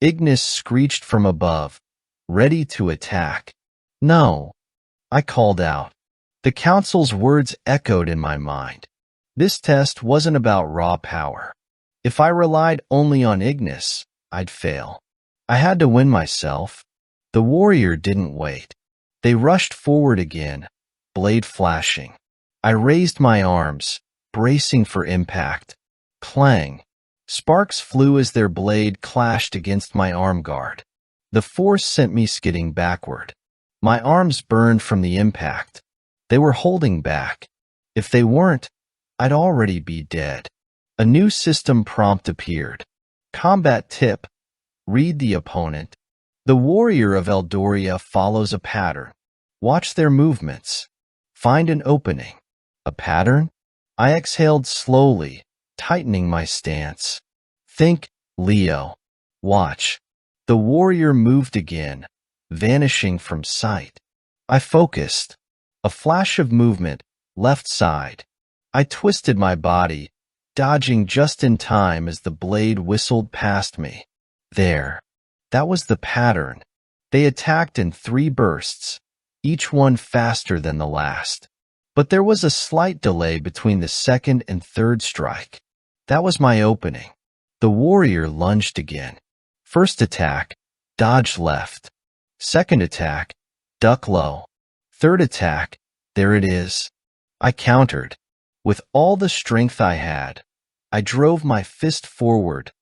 Ignis screeched from above, ready to attack. No, I called out. The council's words echoed in my mind. This test wasn't about raw power. If I relied only on Ignis, I'd fail. I had to win myself. The warrior didn't wait. They rushed forward again, blade flashing. I raised my arms, bracing for impact. Clang. Sparks flew as their blade clashed against my arm guard. The force sent me skidding backward. My arms burned from the impact. They were holding back. If they weren't, I'd already be dead. A new system prompt appeared. Combat tip. Read the opponent. The warrior of Eldoria follows a pattern. Watch their movements. Find an opening. A pattern? I exhaled slowly, tightening my stance. Think, Leo. Watch. The warrior moved again, vanishing from sight. I focused. A flash of movement, left side. I twisted my body, dodging just in time as the blade whistled past me. There. That was the pattern. They attacked in 3 bursts, each one faster than the last. But there was a slight delay between the second and third strike. That was my opening. The warrior lunged again. First attack, dodge left. Second attack, duck low. Third attack, there it is. I countered. With all the strength I had, I drove my fist forward,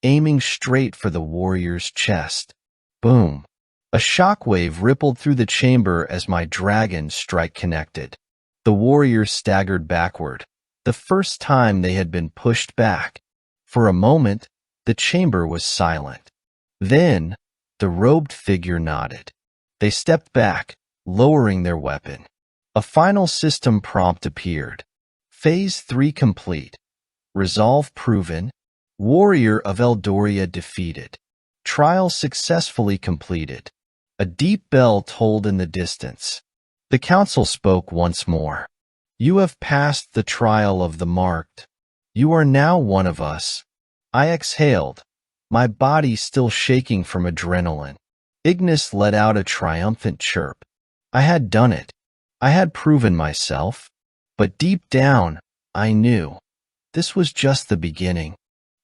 aiming straight for the warrior's chest. Boom. A shockwave rippled through the chamber as my dragon strike connected. The warrior staggered backward, the first time they had been pushed back. For a moment, the chamber was silent. Then, the robed figure nodded. They stepped back, lowering their weapon. A final system prompt appeared. Phase 3 complete. Resolve proven. Warrior of Eldoria defeated. Trial successfully completed. A deep bell tolled in the distance. The council spoke once more. You have passed the trial of the Marked. You are now one of us. I exhaled, my body still shaking from adrenaline. Ignis let out a triumphant chirp. I had done it. I had proven myself. But deep down, I knew. This was just the beginning.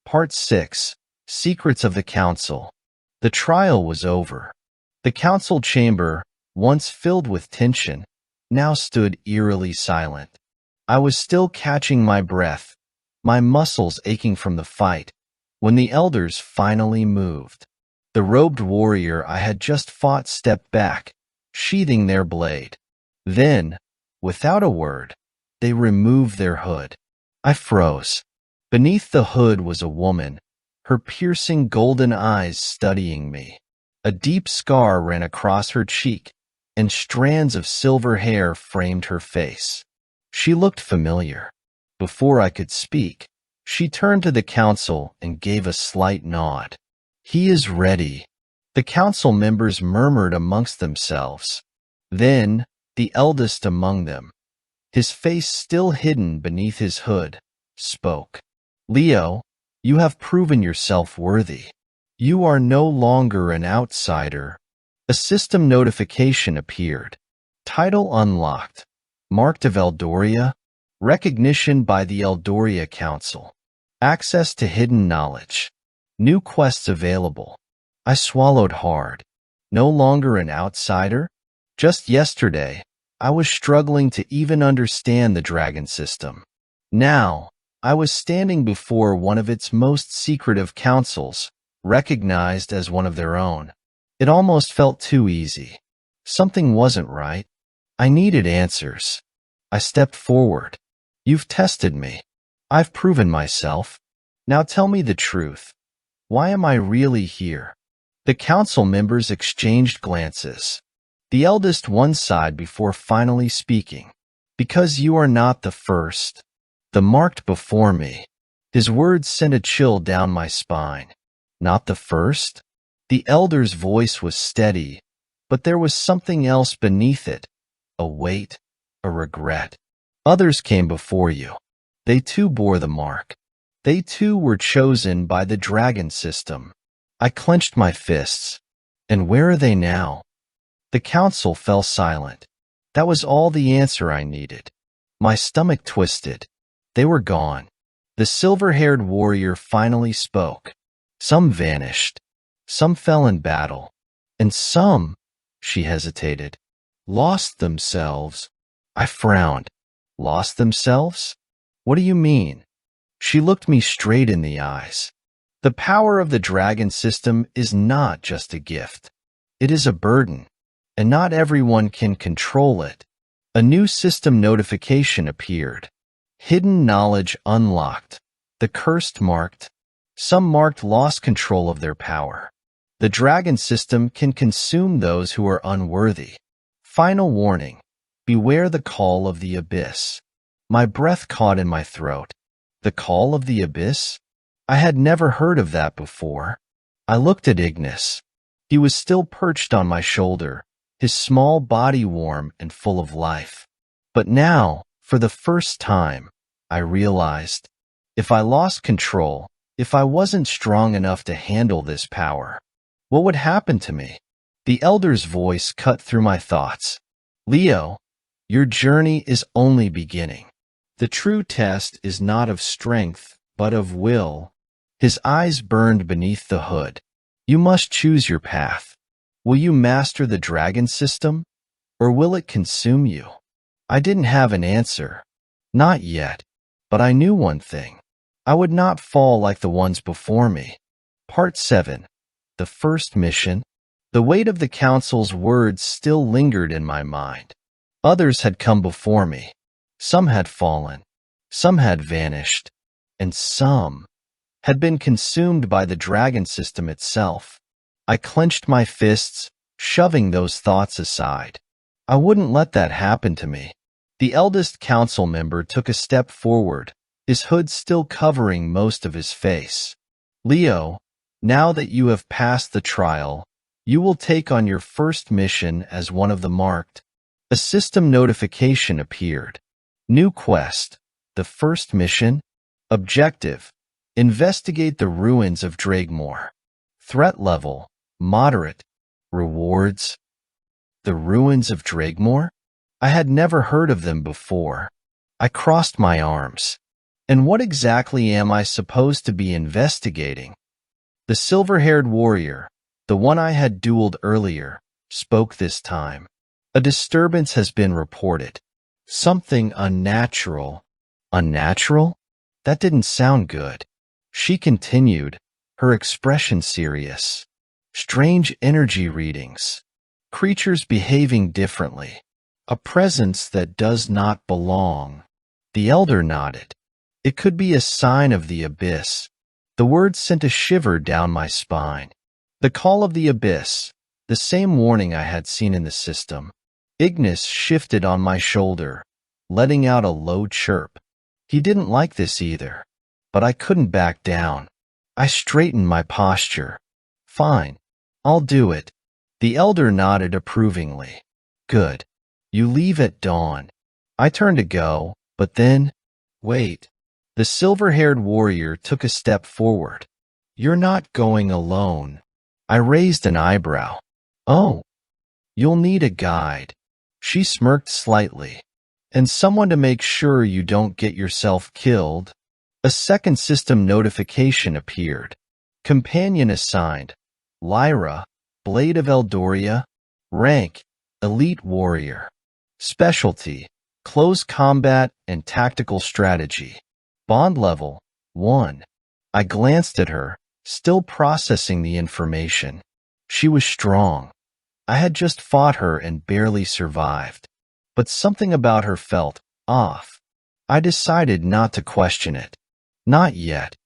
Part 6. Secrets of the Council. The trial was over. The council chamber, once filled with tension, now stood eerily silent. I was still catching my breath, my muscles aching from the fight, when the elders finally moved. The robed warrior I had just fought stepped back, sheathing their blade. Then, without a word, they removed their hood. I froze. Beneath the hood was a woman, her piercing golden eyes studying me. A deep scar ran across her cheek, and strands of silver hair framed her face. She looked familiar. Before I could speak, she turned to the council and gave a slight nod. "He is ready," the council members murmured amongst themselves. Then, the eldest among them, his face still hidden beneath his hood, spoke. "Leo, you have proven yourself worthy. You are no longer an outsider." A system notification appeared. Title unlocked. Marked of Eldoria. Recognition by the Eldoria Council. Access to hidden knowledge. New quests available. I swallowed hard. No longer an outsider? Just yesterday, I was struggling to even understand the dragon system. Now, I was standing before one of its most secretive councils, recognized as one of their own. It almost felt too easy. Something wasn't right. I needed answers. I stepped forward. "You've tested me. I've proven myself. Now tell me the truth. Why am I really here?" The council members exchanged glances. The eldest one sighed before finally speaking. "Because you are not the first. The marked before me." His words sent a chill down my spine. "Not the first?" The elder's voice was steady, but there was something else beneath it, a weight, a regret. "Others came before you. They too bore the mark. They too were chosen by the dragon system." I clenched my fists. "And where are they now?" The council fell silent. That was all the answer I needed. My stomach twisted. They were gone. The silver-haired warrior finally spoke. "Some vanished. Some fell in battle. And some," she hesitated, "lost themselves." I frowned. "Lost themselves? What do you mean?" She looked me straight in the eyes. "The power of the dragon system is not just a gift. It is a burden, and not everyone can control it." A new system notification appeared. Hidden knowledge unlocked. The cursed marked. Some marked lost control of their power. The dragon system can consume those who are unworthy. Final warning. Beware the call of the abyss. My breath caught in my throat. The call of the abyss? I had never heard of that before. I looked at Ignis. He was still perched on my shoulder, his small body warm and full of life. But now, for the first time, I realized, if I lost control, if I wasn't strong enough to handle this power, what would happen to me? The elder's voice cut through my thoughts. "Leo, your journey is only beginning. The true test is not of strength, but of will." His eyes burned beneath the hood. "You must choose your path. Will you master the dragon system, or will it consume you?" I didn't have an answer. Not yet. But I knew one thing. I would not fall like the ones before me. Part 7. The first mission. The weight of the council's words still lingered in my mind. Others had come before me. Some had fallen. Some had vanished. And some had been consumed by the dragon system itself. I clenched my fists, shoving those thoughts aside. I wouldn't let that happen to me. The eldest council member took a step forward, his hood still covering most of his face. "Leo, now that you have passed the trial, you will take on your first mission as one of the marked." A system notification appeared. New quest. The first mission. Objective. Investigate the ruins of Dragmore. Threat level. Moderate. Rewards. The ruins of Dragmore? I had never heard of them before. I crossed my arms. And what exactly am I supposed to be investigating? The silver-haired warrior, the one I had dueled earlier, spoke this time. "A disturbance has been reported. Something unnatural." Unnatural? That didn't sound good. She continued, her expression serious. "Strange energy readings. Creatures behaving differently. A presence that does not belong." The elder nodded. "It could be a sign of the abyss. The words sent a shiver down my spine. The call of the abyss, the same warning I had seen in the system. Ignis shifted on my shoulder, letting out a low chirp. He didn't like this either, but I couldn't back down. I straightened my posture. Fine, I'll do it. The elder nodded approvingly. Good. You leave at dawn. I turned to go, but then, wait. The silver-haired warrior took a step forward. You're not going alone. I raised an eyebrow. Oh, you'll need a guide. She smirked slightly. And someone to make sure you don't get yourself killed. A second system notification appeared. Companion assigned. Lyra, Blade of Eldoria. Rank, Elite Warrior. Specialty, Close Combat and Tactical Strategy. Bond level, 1. I glanced at her, still processing the information. She was strong. I had just fought her and barely survived. But something about her felt off. I decided not to question it. Not yet.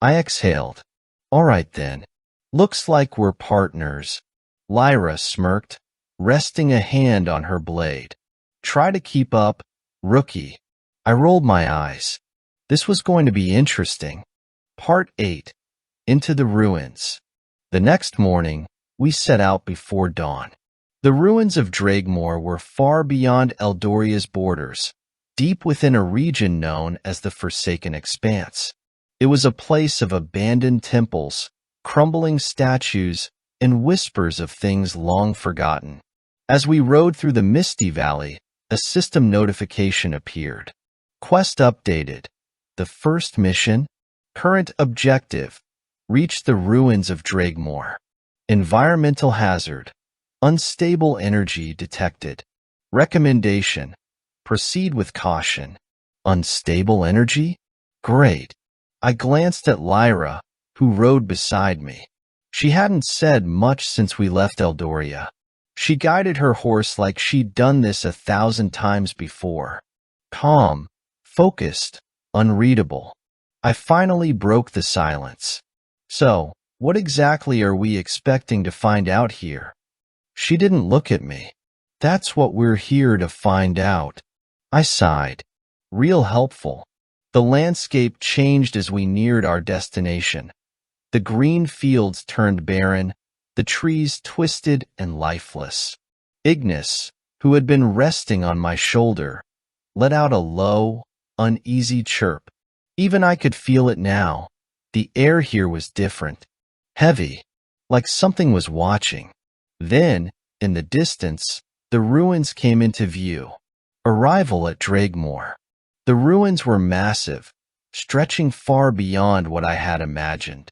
I exhaled. All right then. Looks like we're partners. Lyra smirked, resting a hand on her blade. Try to keep up, rookie. I rolled my eyes. This was going to be interesting. Part 8. Into the Ruins. The next morning, we set out before dawn. The ruins of Dragmore were far beyond Eldoria's borders, deep within a region known as the Forsaken Expanse. It was a place of abandoned temples, crumbling statues, and whispers of things long forgotten. As we rode through the Misty Valley, a system notification appeared. Quest updated. The first mission, current objective, reach the ruins of Dragmore. Environmental hazard, unstable energy detected. Recommendation, proceed with caution. Unstable energy? Great. I glanced at Lyra, who rode beside me. She hadn't said much since we left Eldoria. She guided her horse like she'd done this 1,000 times before. Calm, focused, unreadable. I finally broke the silence. So, what exactly are we expecting to find out here? She didn't look at me. That's what we're here to find out. I sighed. Real helpful. The landscape changed as we neared our destination. The green fields turned barren, the trees twisted and lifeless. Ignis, who had been resting on my shoulder, let out a low, uneasy chirp. Even I could feel it now. The air here was different. Heavy, like something was watching. Then, in the distance, the ruins came into view. Arrival at Dragmore. The ruins were massive, stretching far beyond what I had imagined.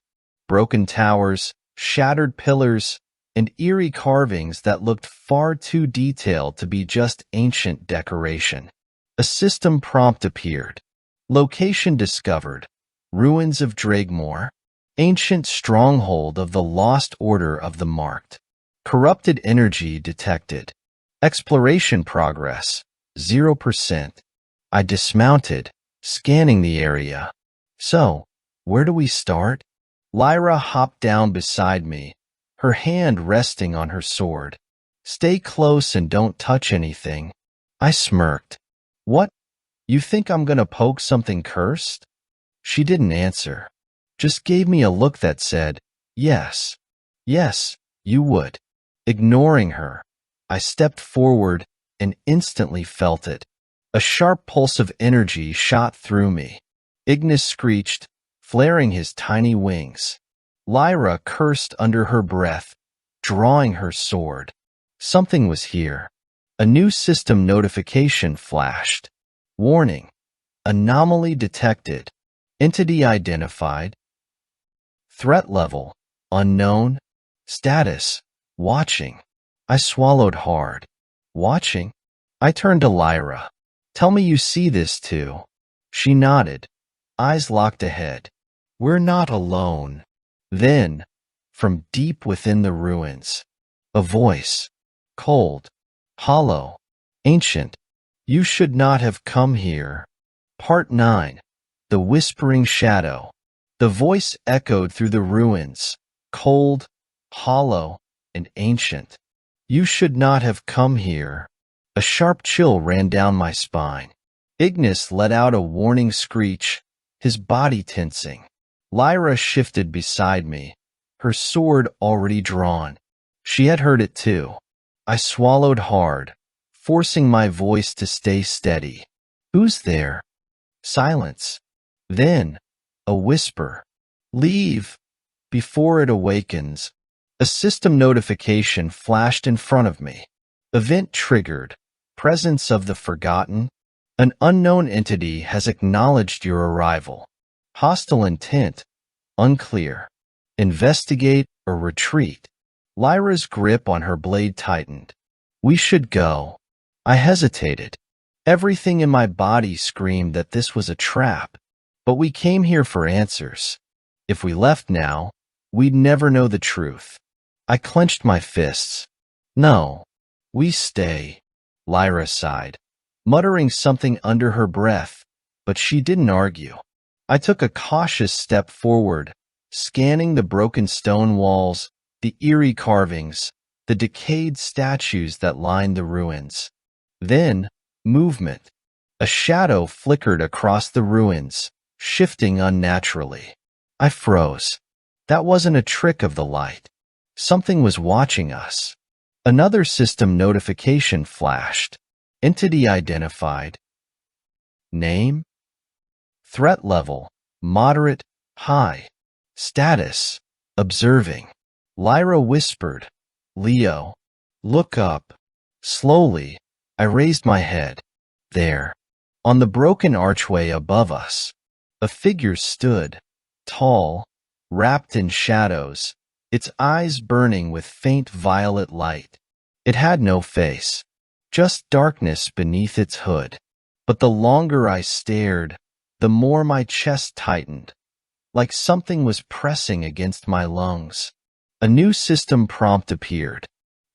Broken towers, shattered pillars, and eerie carvings that looked far too detailed to be just ancient decoration. A system prompt appeared. Location discovered. Ruins of Dragmore. Ancient stronghold of the Lost Order of the Marked. Corrupted energy detected. Exploration progress, 0%. I dismounted, scanning the area. So, where do we start? Lyra hopped down beside me, her hand resting on her sword. Stay close and don't touch anything. I smirked. What? You think I'm gonna poke something cursed? She didn't answer. Just gave me a look that said, yes. Yes, you would. Ignoring her, I stepped forward and instantly felt it. A sharp pulse of energy shot through me. Ignis screeched, flaring his tiny wings. Lyra cursed under her breath, drawing her sword. Something was here. A new system notification flashed. Warning. Anomaly detected. Entity identified. Threat level. Unknown. Status. Watching. I swallowed hard. Watching? I turned to Lyra. Tell me you see this too. She nodded, eyes locked ahead. We're not alone. Then, from deep within the ruins, a voice. Cold. Hollow. Ancient. You should not have come here. Part 9. The Whispering Shadow. The voice echoed through the ruins, cold, hollow, and ancient. You should not have come here. A sharp chill ran down my spine. Ignis let out a warning screech, his body tensing. Lyra shifted beside me, her sword already drawn. She had heard it too. I swallowed hard, forcing my voice to stay steady. Who's there? Silence. Then, a whisper. Leave, before it awakens. A system notification flashed in front of me. Event triggered. Presence of the forgotten. An unknown entity has acknowledged your arrival. Hostile intent. Unclear. Investigate or retreat. Lyra's grip on her blade tightened. We should go. I hesitated. Everything in my body screamed that this was a trap. But we came here for answers. If we left now, we'd never know the truth. I clenched my fists. No, we stay. Lyra sighed, muttering something under her breath, but she didn't argue. I took a cautious step forward, scanning the broken stone walls, the eerie carvings, the decayed statues that lined the ruins. Then, movement. A shadow flickered across the ruins, shifting unnaturally. I froze. That wasn't a trick of the light. Something was watching us. Another system notification flashed. Entity identified. Name? Threat level, moderate, high. Status, observing. Lyra whispered, Leo, look up. Slowly, I raised my head. There, on the broken archway above us, a figure stood, tall, wrapped in shadows, its eyes burning with faint violet light. It had no face, just darkness beneath its hood. But the longer I stared, the more my chest tightened, like something was pressing against my lungs. A new system prompt appeared.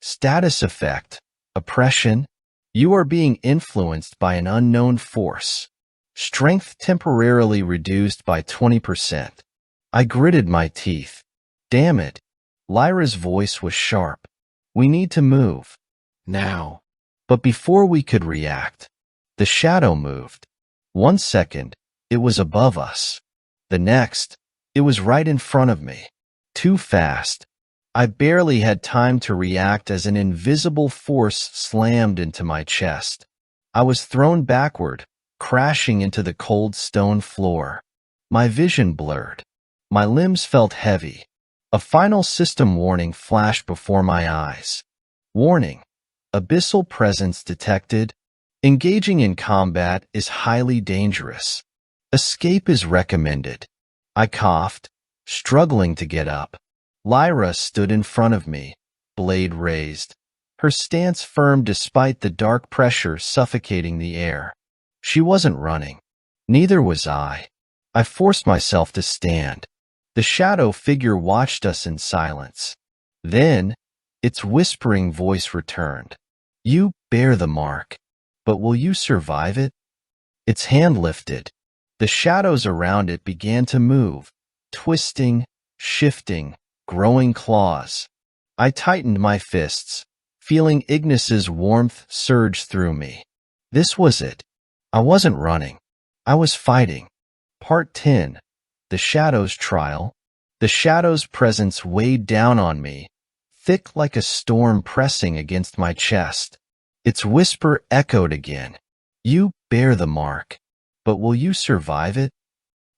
Status effect, oppression. You are being influenced by an unknown force. Strength temporarily reduced by 20%. I gritted my teeth. Damn it. Lyra's voice was sharp. We need to move. Now. But before we could react, the shadow moved. 1 second, it was above us. The next, it was right in front of me. Too fast. I barely had time to react as an invisible force slammed into my chest. I was thrown backward, crashing into the cold stone floor. My vision blurred. My limbs felt heavy. A final system warning flashed before my eyes. Warning. Abyssal presence detected. Engaging in combat is highly dangerous. Escape is recommended. I coughed, struggling to get up. Lyra stood in front of me, blade raised, her stance firm despite the dark pressure suffocating the air. She wasn't running. Neither was I. I forced myself to stand. The shadow figure watched us in silence. Then, its whispering voice returned. You bear the mark, but will you survive it? Its hand lifted. The shadows around it began to move, twisting, shifting, growing claws. I tightened my fists, feeling Ignis's warmth surge through me. This was it. I wasn't running. I was fighting. Part 10. The Shadow's Trial. The Shadow's presence weighed down on me, thick like a storm pressing against my chest. Its whisper echoed again. You bear the mark, but will you survive it?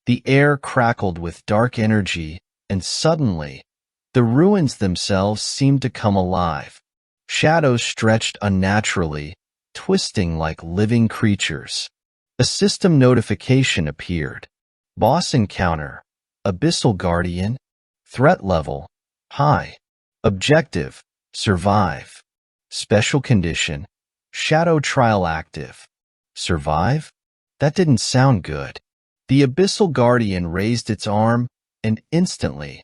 The air crackled with dark energy, and suddenly, the ruins themselves seemed to come alive. Shadows stretched unnaturally, twisting like living creatures. A system notification appeared. Boss encounter. Abyssal Guardian. Threat level. High. Objective. Survive. Special condition. Shadow trial active. Survive? That didn't sound good. The Abyssal Guardian raised its arm, and instantly,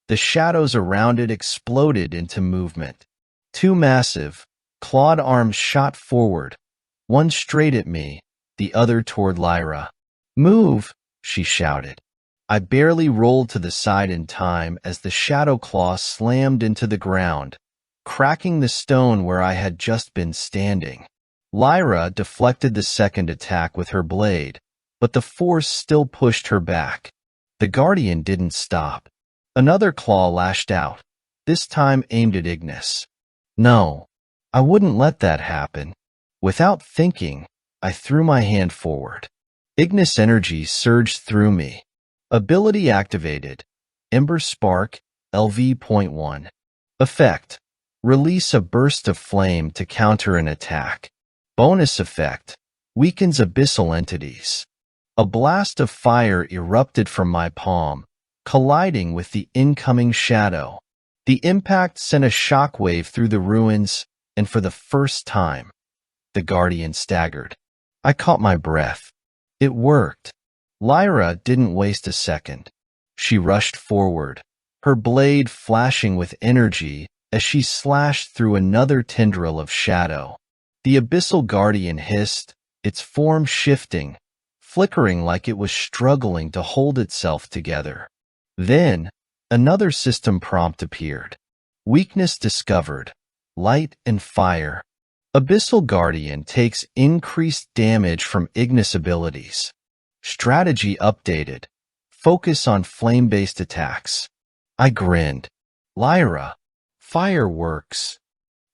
the shadows around it exploded into movement. Two massive, clawed arms shot forward, one straight at me, the other toward Lyra. Move, she shouted. I barely rolled to the side in time as the shadow claw slammed into the ground, cracking the stone where I had just been standing. Lyra deflected the second attack with her blade, but the force still pushed her back. The Guardian didn't stop. Another claw lashed out, this time aimed at Ignis. No, I wouldn't let that happen. Without thinking, I threw my hand forward. Ignis energy surged through me. Ability activated. Ember Spark, LV.1. Effect. Release a burst of flame to counter an attack. Bonus effect. Weakens abyssal entities. A blast of fire erupted from my palm, colliding with the incoming shadow. The impact sent a shockwave through the ruins, and for the first time, the Guardian staggered. I caught my breath. It worked. Lyra didn't waste a second. She rushed forward, her blade flashing with energy as she slashed through another tendril of shadow. The Abyssal Guardian hissed, its form shifting, flickering like it was struggling to hold itself together. Then, another system prompt appeared. Weakness discovered. Light and fire. Abyssal Guardian takes increased damage from Ignis abilities. Strategy updated. Focus on flame-based attacks. I grinned. Lyra. Fireworks.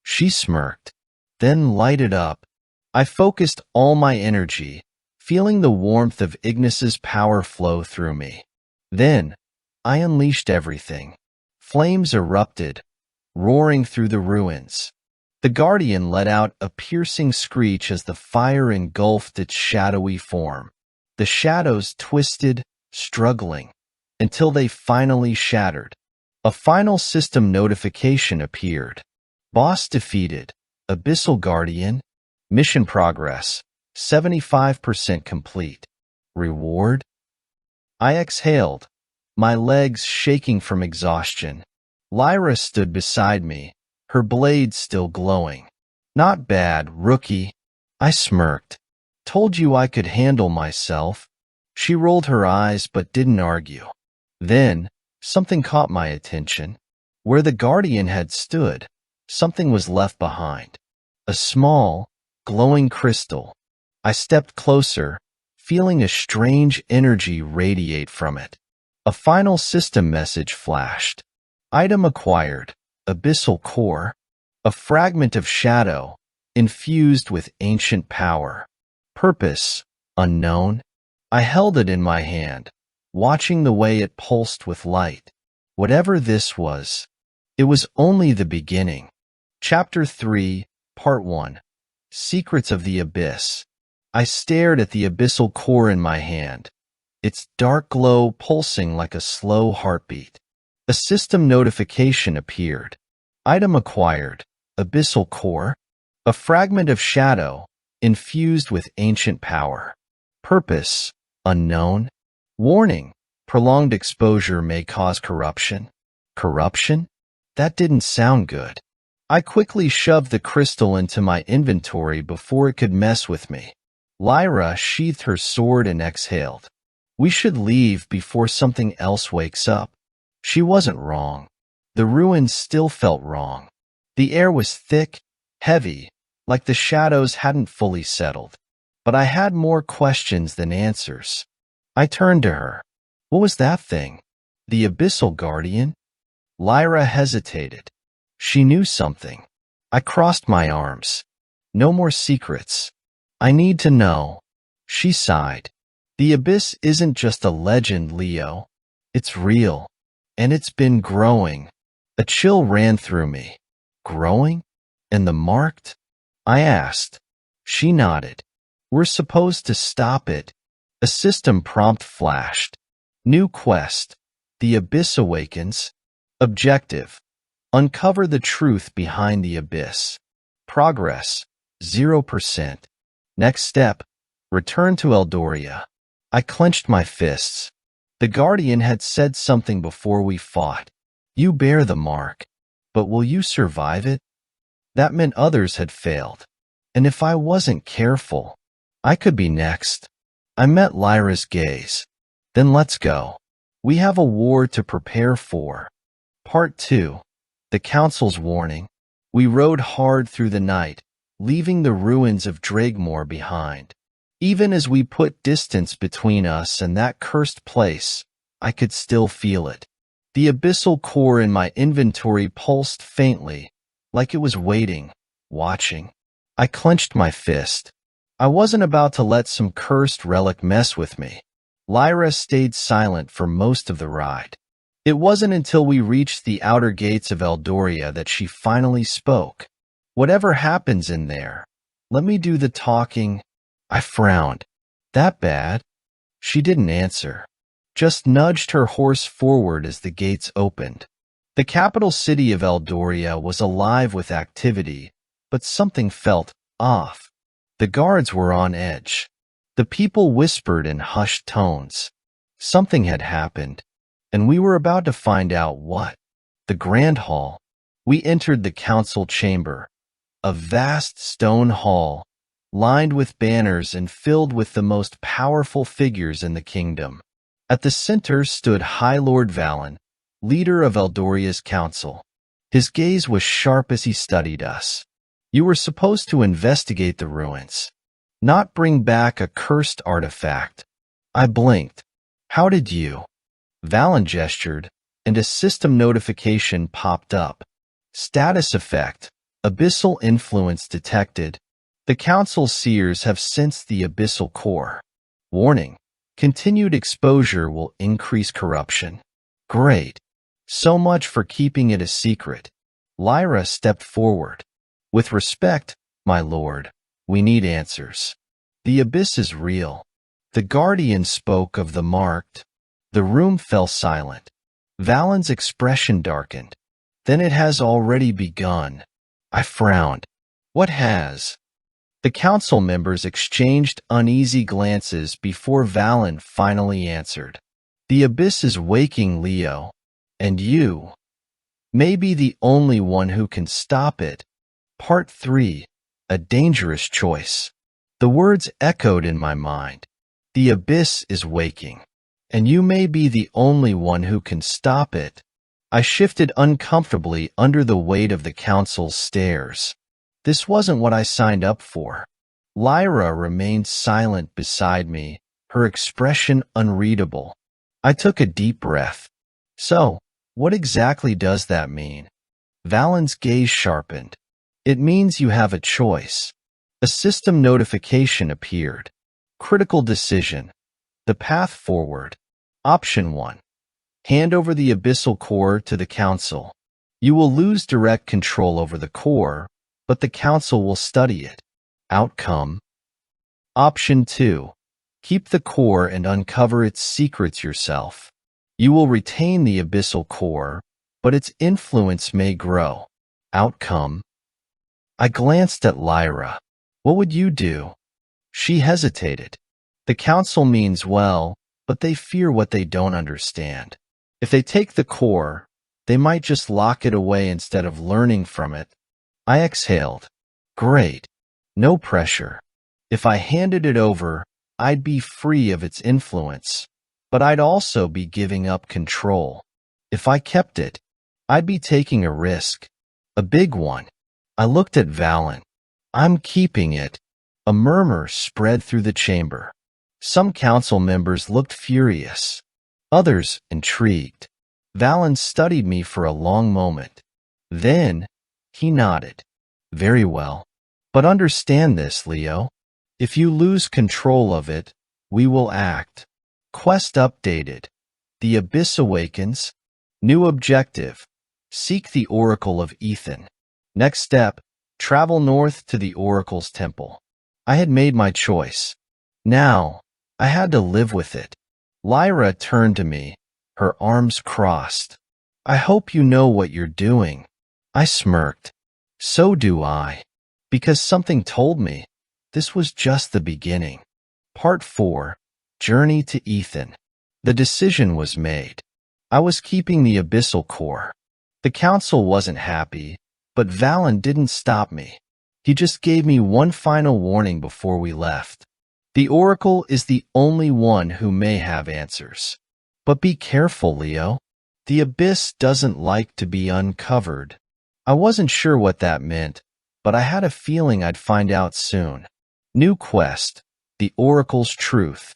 She smirked, then lighted up. I focused all my energy, feeling the warmth of Ignis's power flow through me. Then, I unleashed everything. Flames erupted, roaring through the ruins. The Guardian let out a piercing screech as the fire engulfed its shadowy form. The shadows twisted, struggling, until they finally shattered. A final system notification appeared. Boss defeated. Abyssal Guardian. Mission progress. 75% complete. Reward? I exhaled, my legs shaking from exhaustion. Lyra stood beside me, her blade still glowing. Not bad, rookie. I smirked. Told you I could handle myself. She rolled her eyes but didn't argue. Then, something caught my attention. Where the Guardian had stood, something was left behind. A small, glowing crystal. I stepped closer, feeling a strange energy radiate from it. A final system message flashed. Item acquired. Abyssal Core. A fragment of shadow, infused with ancient power. Purpose, unknown. I held it in my hand, watching the way it pulsed with light. Whatever this was, it was only the beginning. Chapter 3, Part 1. Secrets of the Abyss. I stared at the abyssal core in my hand, its dark glow pulsing like a slow heartbeat. A system notification appeared. Item acquired. Abyssal Core. A fragment of shadow, infused with ancient power. Purpose, unknown. Warning, prolonged exposure may cause corruption. Corruption? That didn't sound good. I quickly shoved the crystal into my inventory before it could mess with me. Lyra sheathed her sword and exhaled. We should leave before something else wakes up. She wasn't wrong. The ruins still felt wrong. The air was thick, heavy, like the shadows hadn't fully settled. But I had more questions than answers. I turned to her. What was that thing? The Abyssal Guardian? Lyra hesitated. She knew something. I crossed my arms. No more secrets. I need to know. She sighed. The Abyss isn't just a legend, Leo. It's real. And it's been growing. A chill ran through me. Growing? And the marked? I asked. She nodded. We're supposed to stop it. A system prompt flashed. New quest. The Abyss awakens. Objective. Uncover the truth behind the Abyss. Progress. 0%. Next step. Return to Eldoria. I clenched my fists. The Guardian had said something before we fought. You bear the mark. But will you survive it? That meant others had failed. And if I wasn't careful, I could be next. I met Lyra's gaze. Then let's go. We have a war to prepare for. Part 2. The Council's Warning. We rode hard through the night, leaving the ruins of Dragmore behind. Even as we put distance between us and that cursed place, I could still feel it. The abyssal core in my inventory pulsed faintly, like it was waiting, watching. I clenched my fist. I wasn't about to let some cursed relic mess with me. Lyra stayed silent for most of the ride. It wasn't until we reached the outer gates of Eldoria that she finally spoke. Whatever happens in there, let me do the talking. I frowned. That bad? She didn't answer, just nudged her horse forward as the gates opened. The capital city of Eldoria was alive with activity, but something felt off. The guards were on edge. The people whispered in hushed tones. Something had happened, and we were about to find out what. The Grand Hall. We entered the council chamber, a vast stone hall, lined with banners and filled with the most powerful figures in the kingdom. At the center stood High Lord Valen, leader of Eldoria's council. His gaze was sharp as he studied us. You were supposed to investigate the ruins, not bring back a cursed artifact. I blinked. How did you? Valen gestured, and a system notification popped up. Status effect. Abyssal influence detected. The council's seers have sensed the abyssal core. Warning. Continued exposure will increase corruption. Great. So much for keeping it a secret. Lyra stepped forward. With respect, my lord, we need answers. The abyss is real. The guardian spoke of the marked. The room fell silent. Valen's expression darkened. Then it has already begun. I frowned. What has? The council members exchanged uneasy glances before Valen finally answered. The abyss is waking, Leo. And you may be the only one who can stop it. Part 3. A dangerous choice. The words echoed in my mind. The abyss is waking, and you may be the only one who can stop it. I shifted uncomfortably under the weight of the council's stares. This wasn't what I signed up for. Lyra remained silent beside me, her expression unreadable. I took a deep breath. So, what exactly does that mean? Valen's gaze sharpened. It means you have a choice. A system notification appeared. Critical decision. The path forward. Option 1. Hand over the abyssal core to the council. You will lose direct control over the core, but the council will study it. Outcome. Option 2. Keep the core and uncover its secrets yourself. You will retain the abyssal core, but its influence may grow. Outcome. I glanced at Lyra. What would you do? She hesitated. The council means well, but they fear what they don't understand. If they take the core, they might just lock it away instead of learning from it. I exhaled. Great. No pressure. If I handed it over, I'd be free of its influence, but I'd also be giving up control. If I kept it, I'd be taking a risk. A big one. I looked at Valen. I'm keeping it. A murmur spread through the chamber. Some council members looked furious. Others intrigued. Valen studied me for a long moment. Then, he nodded. Very well. But understand this, Leo. If you lose control of it, we will act. Quest updated. The Abyss awakens. New objective. Seek the Oracle of Ethan. Next step. Travel north to the Oracle's temple. I had made my choice. Now, I had to live with it. Lyra turned to me, her arms crossed. I hope you know what you're doing. I smirked. So do I. Because something told me this was just the beginning. Part 4. Journey to Ethan. The decision was made. I was keeping the abyssal core. The council wasn't happy, but Valen didn't stop me. He just gave me one final warning before we left. The Oracle is the only one who may have answers. But be careful, Leo. The abyss doesn't like to be uncovered. I wasn't sure what that meant, but I had a feeling I'd find out soon. New quest, the Oracle's Truth.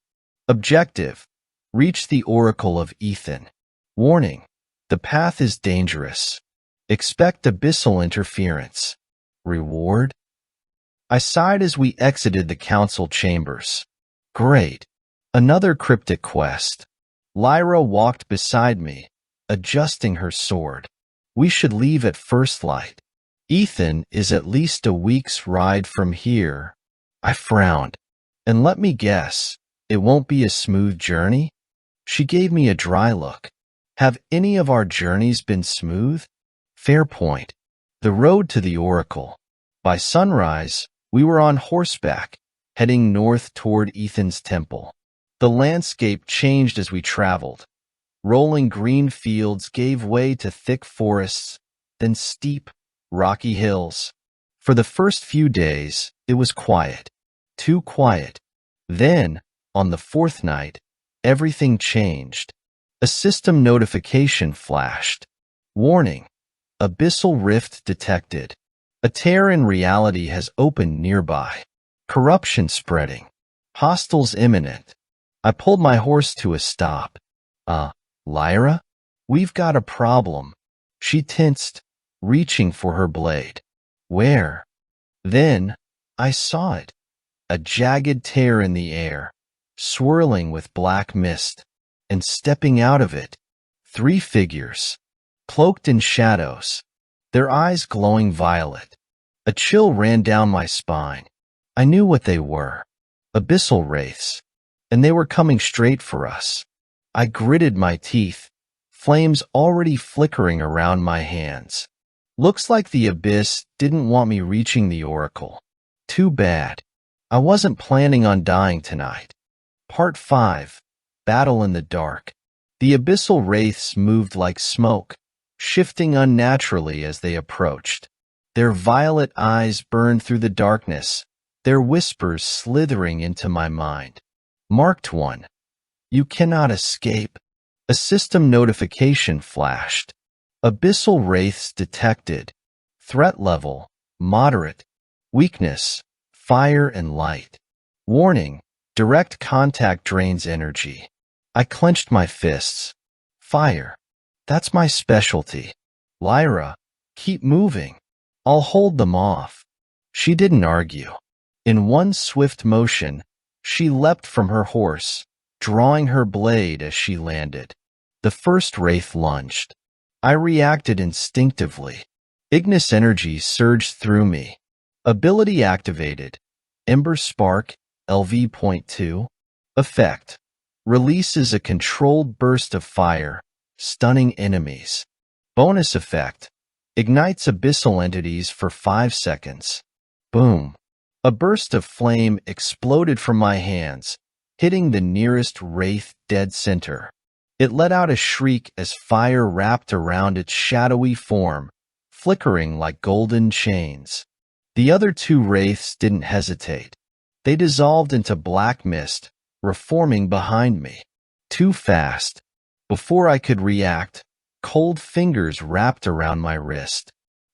Objective, reach the Oracle of Ethan. Warning, the path is dangerous. Expect abyssal interference. Reward? I sighed as we exited the council chambers. Great. Another cryptic quest. Lyra walked beside me, adjusting her sword. We should leave at first light. Ethan is at least a week's ride from here. I frowned. And let me guess, it won't be a smooth journey? She gave me a dry look. Have any of our journeys been smooth? Fair point. The road to the Oracle. By sunrise, we were on horseback, heading north toward Ethan's temple. The landscape changed as we traveled. Rolling green fields gave way to thick forests, then steep, rocky hills. For the first few days, it was quiet. Too quiet. Then, on the fourth night, everything changed. A system notification flashed. Warning. Abyssal rift detected. A tear in reality has opened nearby. Corruption spreading. Hostiles imminent. I pulled my horse to a stop. Lyra? We've got a problem. She tensed, reaching for her blade. Where? Then, I saw it. A jagged tear in the air, swirling with black mist, and stepping out of it, 3 figures, cloaked in shadows, their eyes glowing violet. A chill ran down my spine. I knew what they were. Abyssal wraiths, and they were coming straight for us. I gritted my teeth, flames already flickering around my hands. Looks like the abyss didn't want me reaching the Oracle. Too bad. I wasn't planning on dying tonight. Part 5. Battle in the Dark. The abyssal wraiths moved like smoke, shifting unnaturally as they approached. Their violet eyes burned through the darkness, their whispers slithering into my mind. Marked 1. You cannot escape. A system notification flashed. Abyssal wraiths detected. Threat level, moderate. Weakness, fire and light. Warning, direct contact drains energy. I clenched my fists. Fire. That's my specialty. Lyra, keep moving. I'll hold them off. She didn't argue. In one swift motion, she leapt from her horse, drawing her blade as she landed. The first wraith lunged. I reacted instinctively. Ignis energy surged through me. Ability activated. Ember Spark, LV.2. Effect. Releases a controlled burst of fire, stunning enemies. Bonus effect. Ignites abyssal entities for 5 seconds. Boom. A burst of flame exploded from my hands, hitting the nearest wraith dead center. It let out a shriek as fire wrapped around its shadowy form, flickering like golden chains. The other 2 wraiths didn't hesitate. They dissolved into black mist, reforming behind me. Too fast. Before I could react, cold fingers wrapped around my wrist.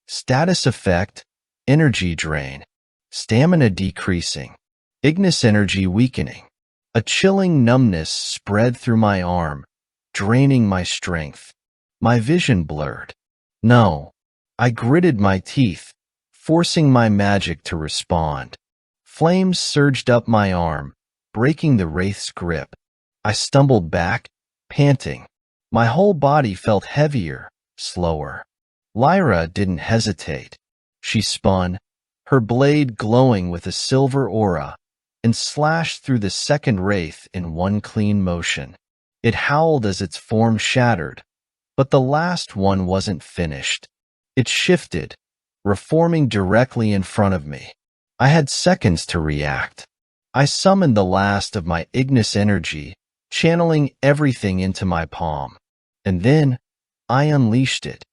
Status effect, energy drain. Stamina decreasing. Ignis energy weakening. A chilling numbness spread through my arm, draining my strength. My vision blurred. No. I gritted my teeth, forcing my magic to respond. Flames surged up my arm, breaking the wraith's grip. I stumbled back, panting. My whole body felt heavier, slower. Lyra didn't hesitate. She spun, her blade glowing with a silver aura, and slashed through the second wraith in one clean motion. It howled as its form shattered, but the last one wasn't finished. It shifted, reforming directly in front of me. I had seconds to react. I summoned the last of my Ignis energy, channeling everything into my palm. And then, I unleashed it.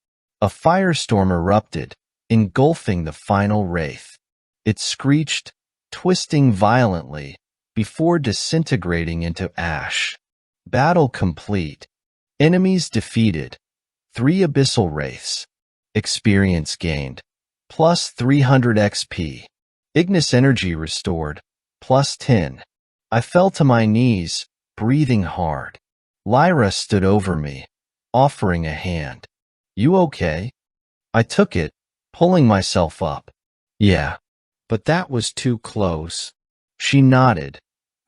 A firestorm erupted, engulfing the final wraith. It screeched, twisting violently, before disintegrating into ash. Battle complete. Enemies defeated. 3 Abyssal Wraiths. Experience gained. Plus 300 XP. Ignis energy restored. Plus 10. I fell to my knees, breathing hard. Lyra stood over me, offering a hand. You okay? I took it, pulling myself up. Yeah, but that was too close. She nodded,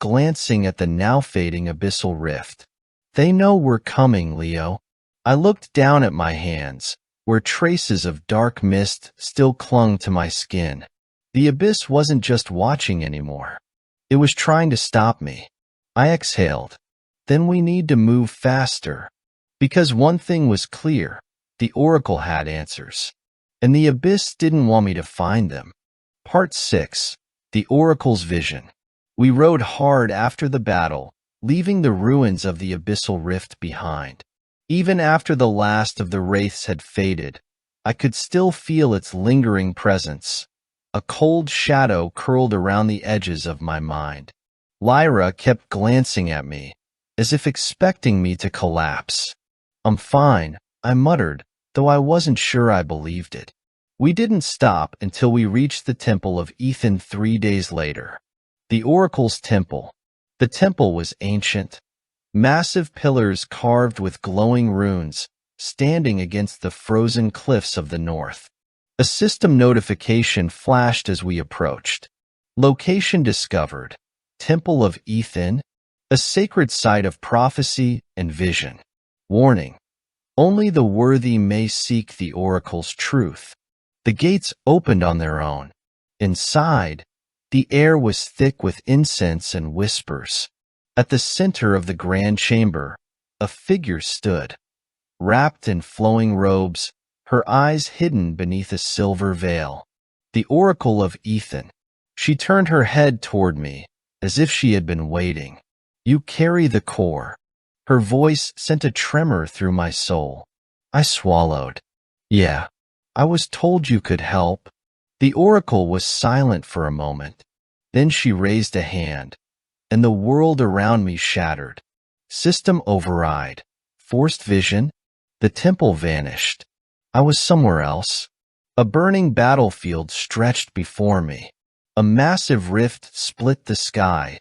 glancing at the now fading abyssal rift. They know we're coming, Leo. I looked down at my hands, where traces of dark mist still clung to my skin. The abyss wasn't just watching anymore. It was trying to stop me. I exhaled. Then we need to move faster. Because one thing was clear, the Oracle had answers. And the abyss didn't want me to find them. Part 6. The Oracle's Vision. We rode hard after the battle, leaving the ruins of the abyssal rift behind. Even after the last of the wraiths had faded, I could still feel its lingering presence. A cold shadow curled around the edges of my mind. Lyra kept glancing at me, as if expecting me to collapse. I'm fine, I muttered, though I wasn't sure I believed it. We didn't stop until we reached the Temple of Ethan 3 days later. The Oracle's Temple. The temple was ancient. Massive pillars carved with glowing runes, standing against the frozen cliffs of the north. A system notification flashed as we approached. Location discovered. Temple of Ethan, a sacred site of prophecy and vision. Warning. Only the worthy may seek the Oracle's truth. The gates opened on their own. Inside, the air was thick with incense and whispers. At the center of the grand chamber, a figure stood, wrapped in flowing robes, her eyes hidden beneath a silver veil. The Oracle of Ethan. She turned her head toward me, as if she had been waiting. You carry the core. Her voice sent a tremor through my soul. I swallowed. Yeah, I was told you could help. The Oracle was silent for a moment. Then she raised a hand, and the world around me shattered. System override. Forced vision. The temple vanished. I was somewhere else. A burning battlefield stretched before me. A massive rift split the sky,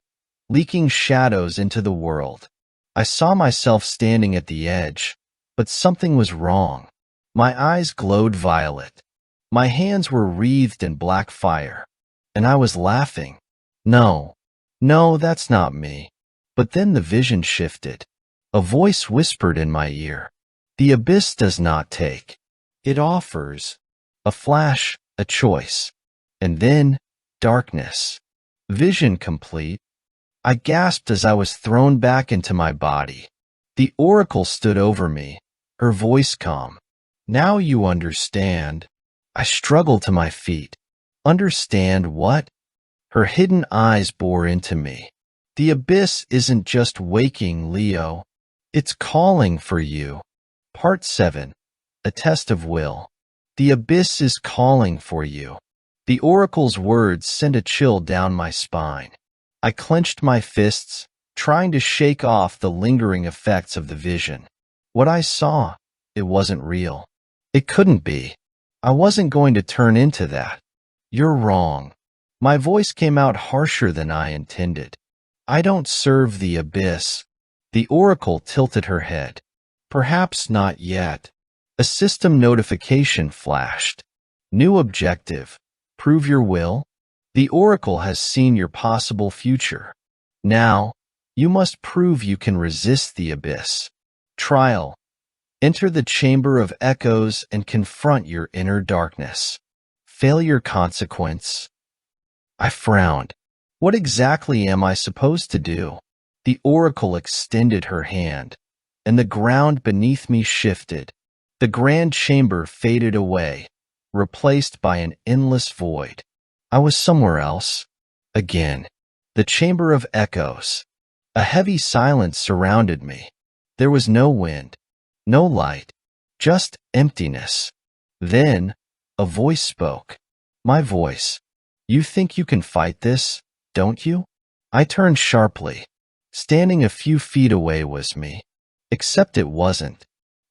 leaking shadows into the world. I saw myself standing at the edge, but something was wrong. My eyes glowed violet. My hands were wreathed in black fire, and I was laughing. No, that's not me. But then the vision shifted. A voice whispered in my ear. The abyss does not take. It offers. A flash, a choice. And then, darkness. Vision complete. I gasped as I was thrown back into my body. The Oracle stood over me, her voice calm. Now you understand. I struggled to my feet. Understand what? Her hidden eyes bore into me. The abyss isn't just waking, Leo. It's calling for you. Part 7. A Test of Will. The abyss is calling for you. The Oracle's words sent a chill down my spine. I clenched my fists, trying to shake off the lingering effects of the vision. What I saw, it wasn't real. It couldn't be. I wasn't going to turn into that. You're wrong. My voice came out harsher than I intended. I don't serve the abyss. The Oracle tilted her head. Perhaps not yet. A system notification flashed. New objective. Prove your will. The Oracle has seen your possible future. Now, you must prove you can resist the abyss. Trial. Enter the Chamber of Echoes and confront your inner darkness. Failure consequence. I frowned. What exactly am I supposed to do? The Oracle extended her hand, and the ground beneath me shifted. The grand chamber faded away, replaced by an endless void. I was somewhere else. Again. The Chamber of Echoes. A heavy silence surrounded me. There was no wind, no light, just emptiness. Then, a voice spoke. My voice. You think you can fight this, don't you? I turned sharply. Standing a few feet away was me. Except it wasn't.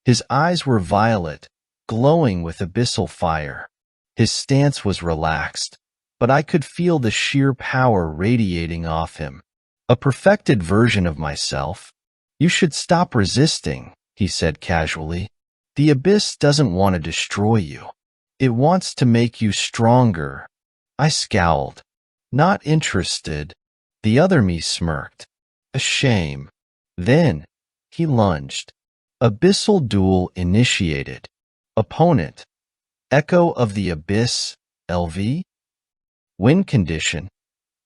His eyes were violet, glowing with abyssal fire. His stance was relaxed, but I could feel the sheer power radiating off him. A perfected version of myself. You should stop resisting, he said casually. The abyss doesn't want to destroy you. It wants to make you stronger. I scowled. Not interested. The other me smirked. A shame. Then, he lunged. Abyssal duel initiated. Opponent. Echo of the Abyss, LV. Win condition.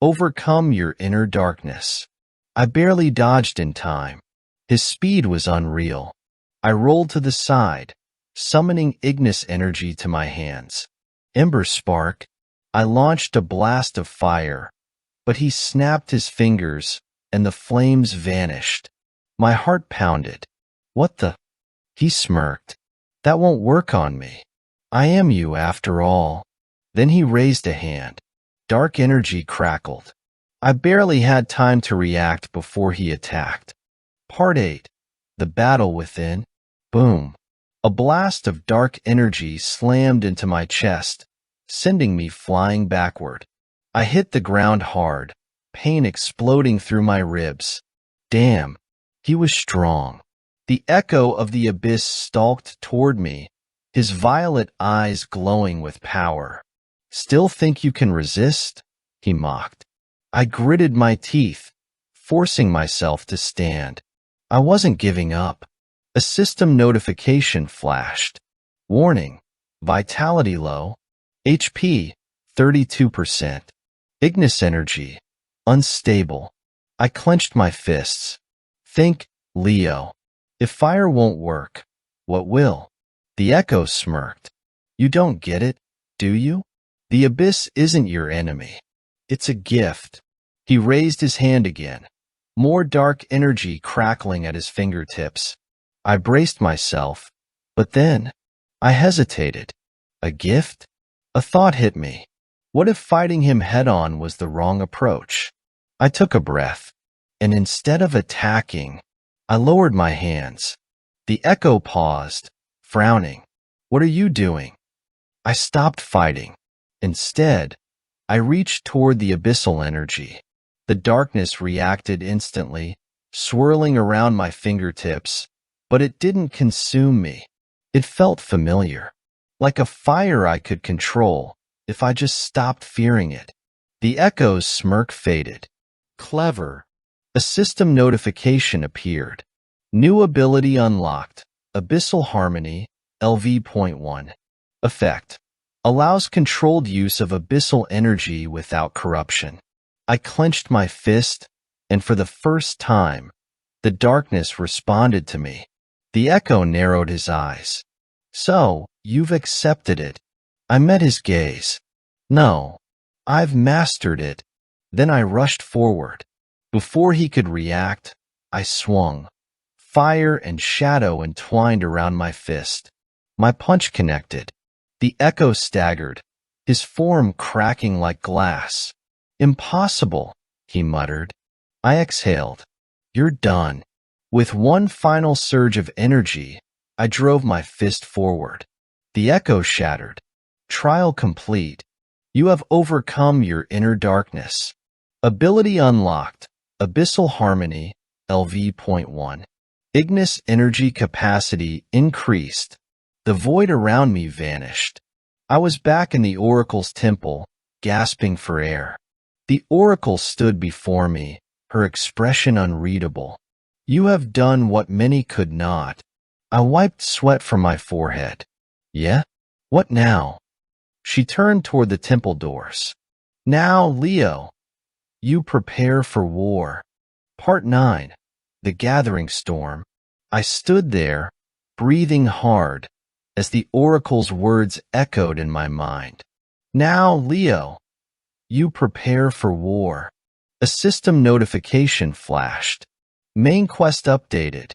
Overcome your inner darkness. I barely dodged in time. His speed was unreal. I rolled to the side, summoning Ignis energy to my hands. Ember spark. I launched a blast of fire, but he snapped his fingers, and the flames vanished. My heart pounded. What the? He smirked. That won't work on me. I am you after all. Then he raised a hand. Dark energy crackled. I barely had time to react before he attacked. Part 8. The Battle Within. Boom. A blast of dark energy slammed into my chest, sending me flying backward. I hit the ground hard, pain exploding through my ribs. Damn, he was strong. The echo of the abyss stalked toward me, his violet eyes glowing with power. Still think you can resist? He mocked. I gritted my teeth, forcing myself to stand. I wasn't giving up. A system notification flashed. Warning, vitality low, HP 32%, Ignis energy unstable. I clenched my fists. Think, Leo. If fire won't work, what will? The echo smirked. You don't get it, do you? The abyss isn't your enemy. It's a gift. He raised his hand again, more dark energy crackling at his fingertips. I braced myself, but then I hesitated. A gift? A thought hit me. What if fighting him head-on was the wrong approach? I took a breath, and instead of attacking, I lowered my hands. The echo paused, frowning. What are you doing? I stopped fighting. Instead, I reached toward the abyssal energy. The darkness reacted instantly, swirling around my fingertips, but it didn't consume me. It felt familiar, like a fire I could control if I just stopped fearing it. The echo's smirk faded. Clever. A system notification appeared. New ability unlocked. Abyssal Harmony, LV.1. Effect. Allows controlled use of abyssal energy without corruption. I clenched my fist, and for the first time, the darkness responded to me. The echo narrowed his eyes. So, you've accepted it. I met his gaze. No, I've mastered it. Then I rushed forward. Before he could react, I swung. Fire and shadow entwined around my fist. My punch connected. The echo staggered, his form cracking like glass. Impossible, he muttered. I exhaled. You're done. With one final surge of energy, I drove my fist forward. The echo shattered. Trial complete. You have overcome your inner darkness. Ability unlocked. Abyssal Harmony, LV.1. Ignis energy capacity increased. The void around me vanished. I was back in the Oracle's temple, gasping for air. The Oracle stood before me, her expression unreadable. You have done what many could not. I wiped sweat from my forehead. Yeah? What now? She turned toward the temple doors. Now, Leo, you prepare for war. Part 9. The Gathering Storm. I stood there, breathing hard, as the Oracle's words echoed in my mind. Now, Leo, you prepare for war. A system notification flashed. Main quest updated.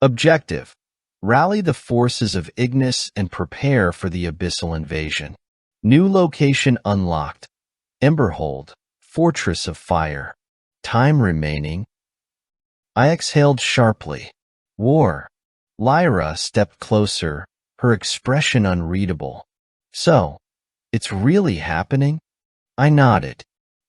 Objective. Rally the forces of Ignis and prepare for the abyssal invasion. New location unlocked. Emberhold, Fortress of Fire. Time remaining I exhaled sharply. War. Lyra stepped closer, her expression unreadable. So, it's really happening? I nodded.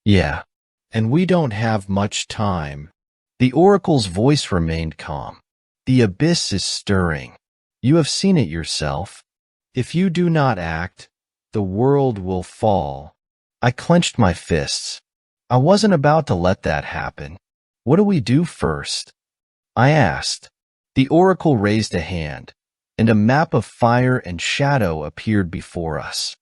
Yeah. And we don't have much time. The oracle's voice remained calm. The abyss is stirring. You have seen it yourself. If you do not act, the world will fall. I clenched my fists. I wasn't about to let that happen. What do we do first? I asked. The oracle raised a hand, and a map of fire and shadow appeared before us.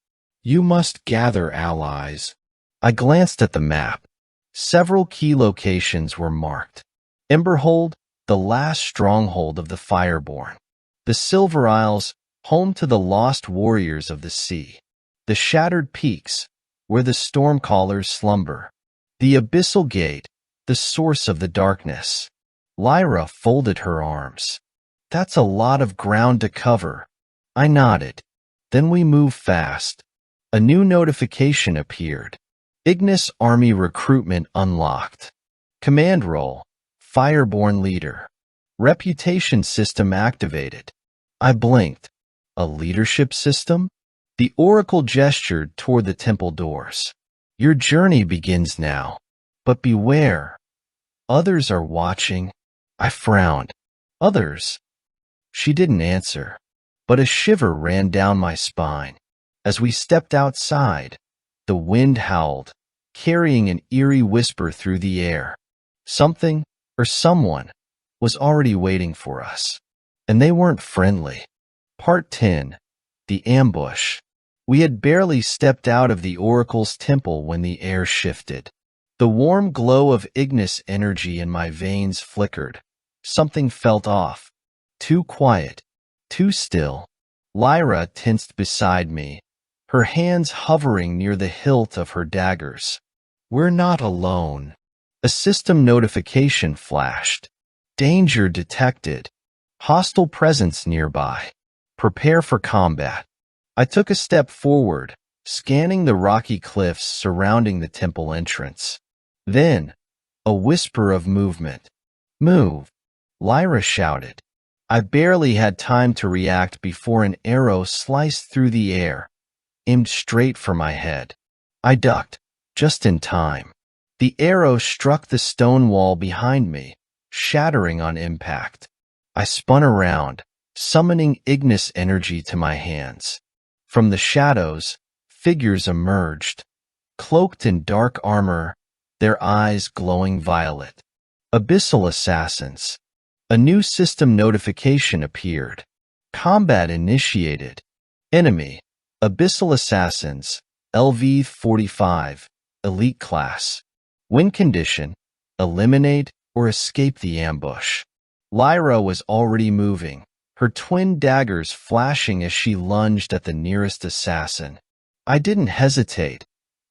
You must gather allies. I glanced at the map. Several key locations were marked. Emberhold, the last stronghold of the Fireborn. The Silver Isles, home to the lost warriors of the sea. The Shattered Peaks, where the Stormcallers slumber. The Abyssal Gate, the source of the darkness. Lyra folded her arms. That's a lot of ground to cover. I nodded. Then we moved fast. A new notification appeared. Ignis Army recruitment unlocked. Command role, Fireborn leader. Reputation system activated. I blinked. A leadership system? The oracle gestured toward the temple doors. Your journey begins now. But beware. Others are watching. I frowned. Others? She didn't answer, but a shiver ran down my spine. As we stepped outside, the wind howled, carrying an eerie whisper through the air. Something, or someone, was already waiting for us. And they weren't friendly. Part 10. The Ambush. We had barely stepped out of the oracle's temple when the air shifted. The warm glow of Ignis energy in my veins flickered. Something felt off. Too quiet. Too still. Lyra tensed beside me, her hands hovering near the hilt of her daggers. We're not alone. A system notification flashed. Danger detected. Hostile presence nearby. Prepare for combat. I took a step forward, scanning the rocky cliffs surrounding the temple entrance. Then, a whisper of movement. Move, Lyra shouted. I barely had time to react before an arrow sliced through the air, aimed straight for my head. I ducked, just in time. The arrow struck the stone wall behind me, shattering on impact. I spun around, summoning Ignis energy to my hands. From the shadows, figures emerged, cloaked in dark armor, their eyes glowing violet. Abyssal assassins. A new system notification appeared. Combat initiated. Enemy. Abyssal assassins. LV-45. Elite class. Win condition. Eliminate or escape the ambush. Lyra was already moving, her twin daggers flashing as she lunged at the nearest assassin. I didn't hesitate.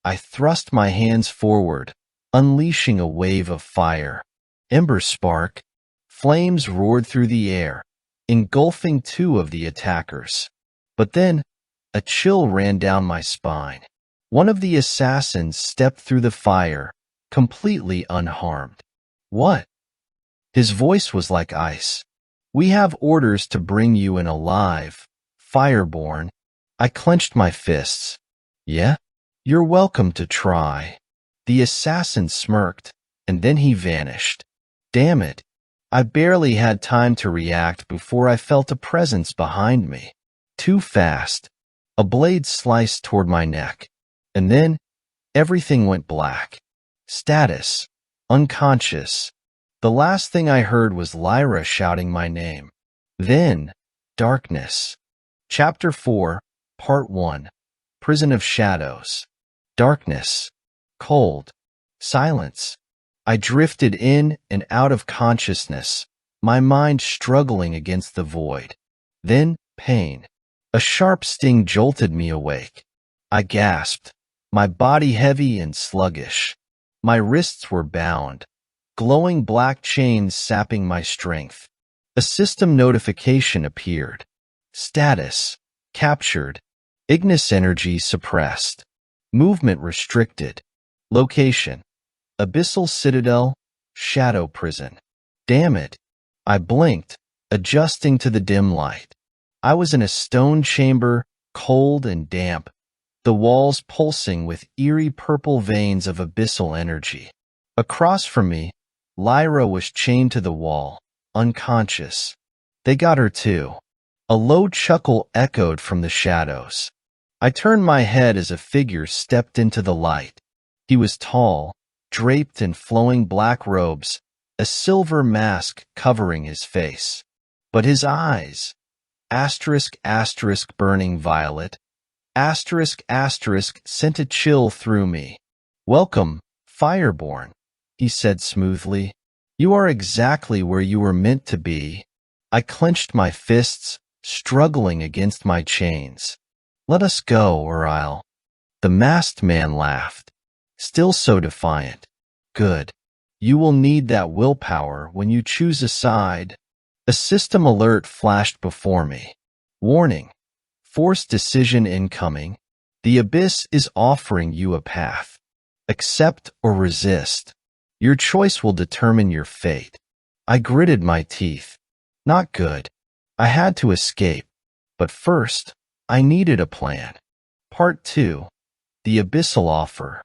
I thrust my hands forward, unleashing a wave of fire. Ember spark. Flames roared through the air, engulfing two of the attackers. But then, a chill ran down my spine. One of the assassins stepped through the fire, completely unharmed. What? His voice was like ice. We have orders to bring you in alive, Fireborn. I clenched my fists. Yeah? You're welcome to try. The assassin smirked, and then he vanished. Damn it. I barely had time to react before I felt a presence behind me. Too fast. A blade sliced toward my neck. And then, everything went black. Status. Unconscious. The last thing I heard was Lyra shouting my name. Then, darkness. Chapter 4, Part 1. Prison of Shadows. Darkness. Cold. Silence. I drifted in and out of consciousness, my mind struggling against the void. Then, pain. A sharp sting jolted me awake. I gasped, my body heavy and sluggish. My wrists were bound, glowing black chains sapping my strength. A system notification appeared. Status. Captured. Ignis energy suppressed. Movement restricted. Location. Abyssal Citadel, Shadow Prison. Damn it. I blinked, adjusting to the dim light. I was in a stone chamber, cold and damp, the walls pulsing with eerie purple veins of abyssal energy. Across from me, Lyra was chained to the wall, unconscious. They got her too. A low chuckle echoed from the shadows. I turned my head as a figure stepped into the light. He was tall, draped in flowing black robes, a silver mask covering his face. But his eyes, burning violet, sent a chill through me. Welcome, Fireborn, he said smoothly. You are exactly where you were meant to be. I clenched my fists, struggling against my chains. Let us go, or I'll. The masked man laughed, still so defiant. Good. You will need that willpower when you choose a side. A system alert flashed before me. Warning. Forced decision incoming. The Abyss is offering you a path. Accept or resist. Your choice will determine your fate. I gritted my teeth. Not good. I had to escape. But first, I needed a plan. Part 2. The Abyssal Offer.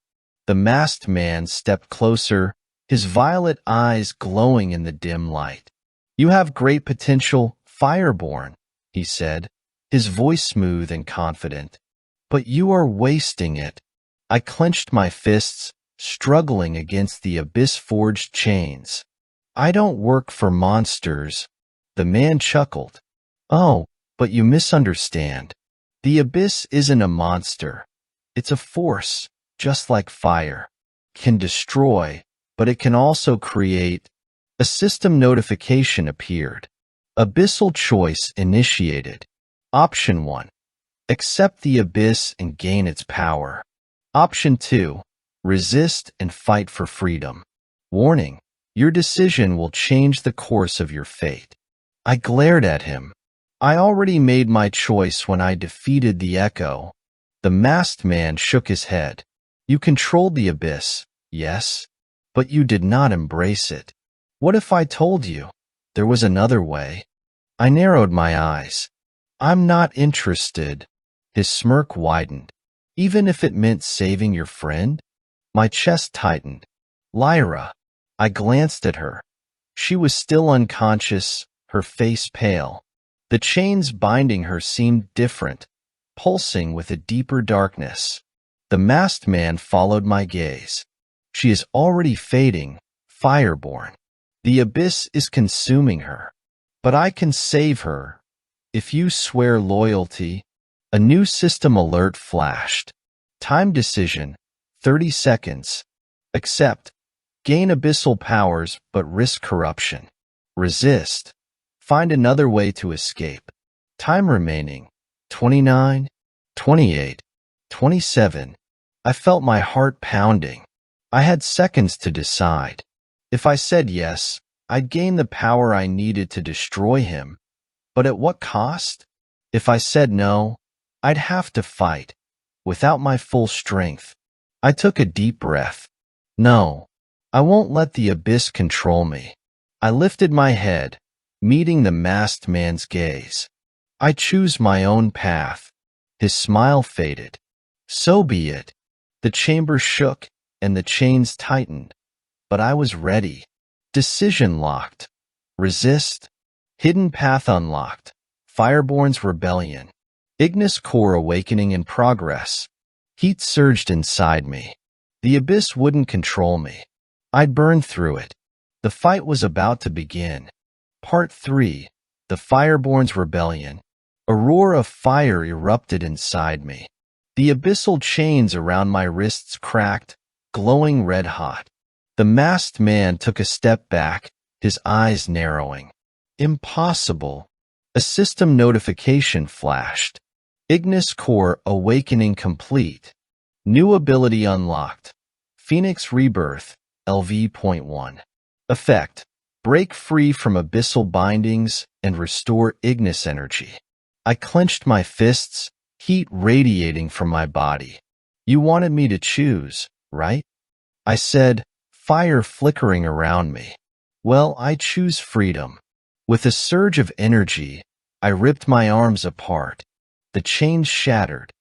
The masked man stepped closer, his violet eyes glowing in the dim light. You have great potential, Fireborn, he said, his voice smooth and confident. But you are wasting it. I clenched my fists, struggling against the abyss-forged chains. I don't work for monsters. The man chuckled. Oh, but you misunderstand. The Abyss isn't a monster. It's a force, just like fire. Can destroy, but it can also create. A system notification appeared. Abyssal choice initiated. Option 1. Accept the Abyss and gain its power. Option 2. Resist and fight for freedom. Warning. Your decision will change the course of your fate. I glared at him. I already made my choice when I defeated the Echo. The masked man shook his head. You controlled the Abyss, yes, but you did not embrace it. What if I told you there was another way? I narrowed my eyes. I'm not interested. His smirk widened. Even if it meant saving your friend? My chest tightened. Lyra. I glanced at her. She was still unconscious, her face pale. The chains binding her seemed different, pulsing with a deeper darkness. The masked man followed my gaze. She is already fading, Fireborn. The Abyss is consuming her. But I can save her. If you swear loyalty. A new system alert flashed. Time decision, 30 seconds. Accept. Gain abyssal powers but risk corruption. Resist. Find another way to escape. Time remaining, 29, 28, 27. I felt my heart pounding. I had seconds to decide. If I said yes, I'd gain the power I needed to destroy him. But at what cost? If I said no, I'd have to fight, without my full strength. I took a deep breath. No, I won't let the Abyss control me. I lifted my head, meeting the masked man's gaze. I choose my own path. His smile faded. So be it. The chamber shook, and the chains tightened. But I was ready. Decision locked. Resist. Hidden path unlocked. Fireborn's rebellion. Ignis core awakening in progress. Heat surged inside me. The Abyss wouldn't control me. I'd burn through it. The fight was about to begin. Part 3. The Fireborn's rebellion. A roar of fire erupted inside me. The abyssal chains around my wrists cracked, glowing red-hot. The masked man took a step back, his eyes narrowing. Impossible. A system notification flashed. Ignis core awakening complete. New ability unlocked. Phoenix Rebirth, LV.1. Effect. Break free from abyssal bindings and restore Ignis energy. I clenched my fists, heat radiating from my body. You wanted me to choose, right? I said, fire flickering around me. Well, I choose freedom. With a surge of energy, I ripped my arms apart. The chains shattered.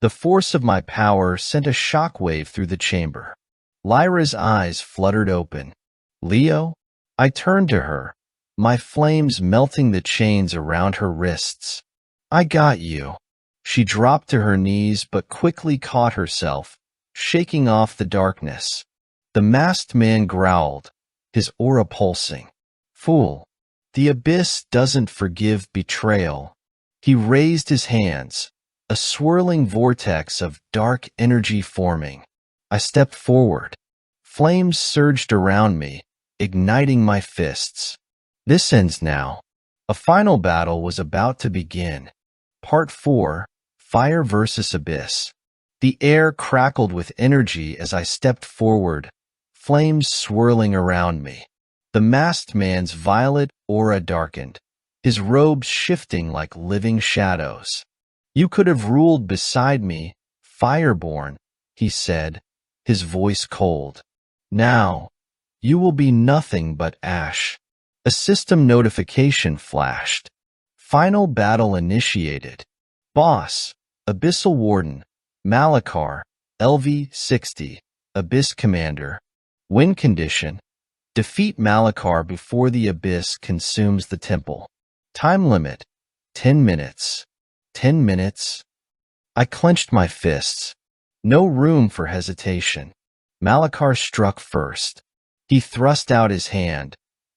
The force of my power sent a shockwave through the chamber. Lyra's eyes fluttered open. Leo? I turned to her, my flames melting the chains around her wrists. I got you. She dropped to her knees but quickly caught herself, shaking off the darkness. The masked man growled, his aura pulsing. Fool. The abyss doesn't forgive betrayal. He raised his hands, a swirling vortex of dark energy forming. I stepped forward. Flames surged around me, igniting my fists. This ends now. A final battle was about to begin. Part 4, Fire versus Abyss. The air crackled with energy as I stepped forward, flames swirling around me. The masked man's violet aura darkened, his robes shifting like living shadows. You could have ruled beside me, Fireborn, he said, his voice cold. Now, you will be nothing but ash. A system notification flashed. Final battle initiated. Boss, Abyssal Warden, Malakar, LV-60, Abyss Commander. Win condition: defeat Malakar before the Abyss consumes the temple. Time limit: 10 minutes. 10 minutes? I clenched my fists. No room for hesitation. Malakar struck first. He thrust out his hand,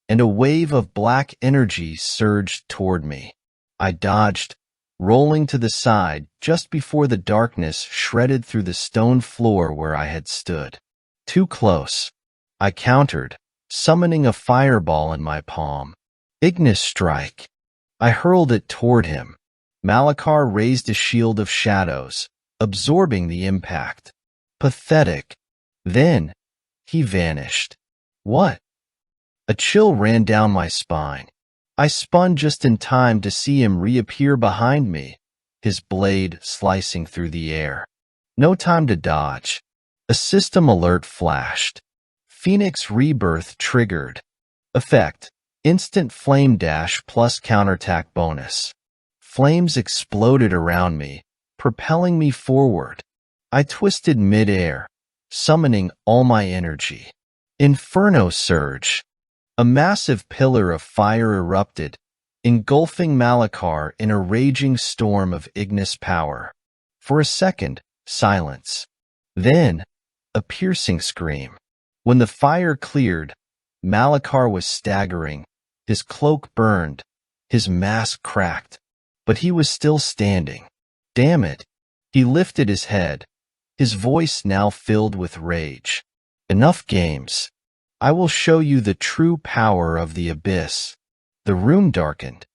and a wave of black energy surged toward me. I dodged, rolling to the side just before the darkness shredded through the stone floor where I had stood. Too close. I countered, summoning a fireball in my palm. Ignis strike. I hurled it toward him. Malakar raised a shield of shadows, absorbing the impact. Pathetic. Then, he vanished. What? A chill ran down my spine. I spun just in time to see him reappear behind me, his blade slicing through the air. No time to dodge. A system alert flashed. Phoenix Rebirth triggered. Effect: instant flame dash plus counterattack bonus. Flames exploded around me, propelling me forward. I twisted mid-air, summoning all my energy. Inferno surge. A massive pillar of fire erupted, engulfing Malakar in a raging storm of Ignis power. For a second, silence. Then, a piercing scream. When the fire cleared, Malakar was staggering. His cloak burned, his mask cracked, but he was still standing. Damn it! He lifted his head, his voice now filled with rage. Enough games. I will show you the true power of the Abyss. The room darkened.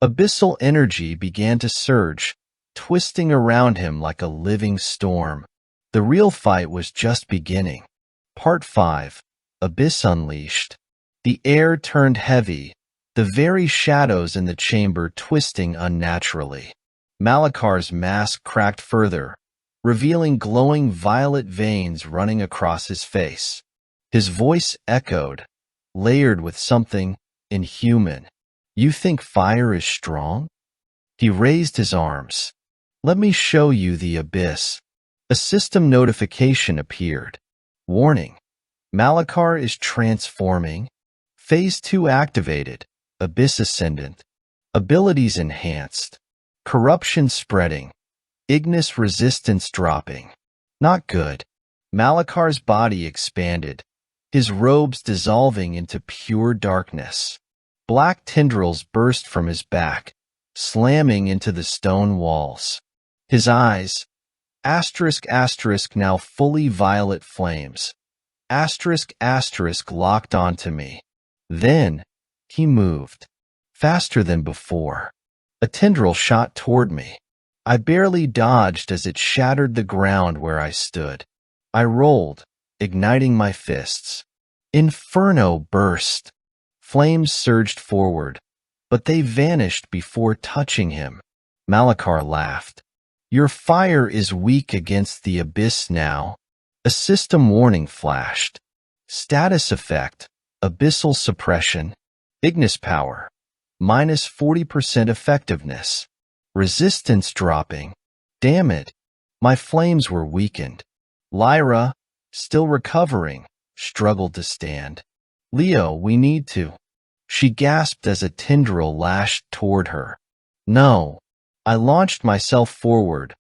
Abyssal energy began to surge, twisting around him like a living storm. The real fight was just beginning. Part 5, Abyss Unleashed. The air turned heavy, the very shadows in the chamber twisting unnaturally. Malakar's mask cracked further, revealing glowing violet veins running across his face. His voice echoed, layered with something inhuman. You think fire is strong? He raised his arms. Let me show you the Abyss. A system notification appeared. Warning: Malakar is transforming. Phase 2 activated. Abyss Ascendant. Abilities enhanced. Corruption spreading. Ignis resistance dropping. Not good. Malakar's body expanded, his robes dissolving into pure darkness. Black tendrils burst from his back, slamming into the stone walls. His eyes, ***, now fully violet flames, ***, locked onto me. Then, he moved, faster than before. A tendril shot toward me. I barely dodged as it shattered the ground where I stood. I rolled, igniting my fists. Inferno burst. Flames surged forward, but they vanished before touching him. Malakar laughed. Your fire is weak against the Abyss now. A system warning flashed. Status effect: Abyssal suppression. Ignis power. Minus 40% effectiveness. Resistance dropping. Damn it. My flames were weakened. Lyra, still recovering, struggled to stand. Leo, we need to. She gasped as a tendril lashed toward her. No. I launched myself forward,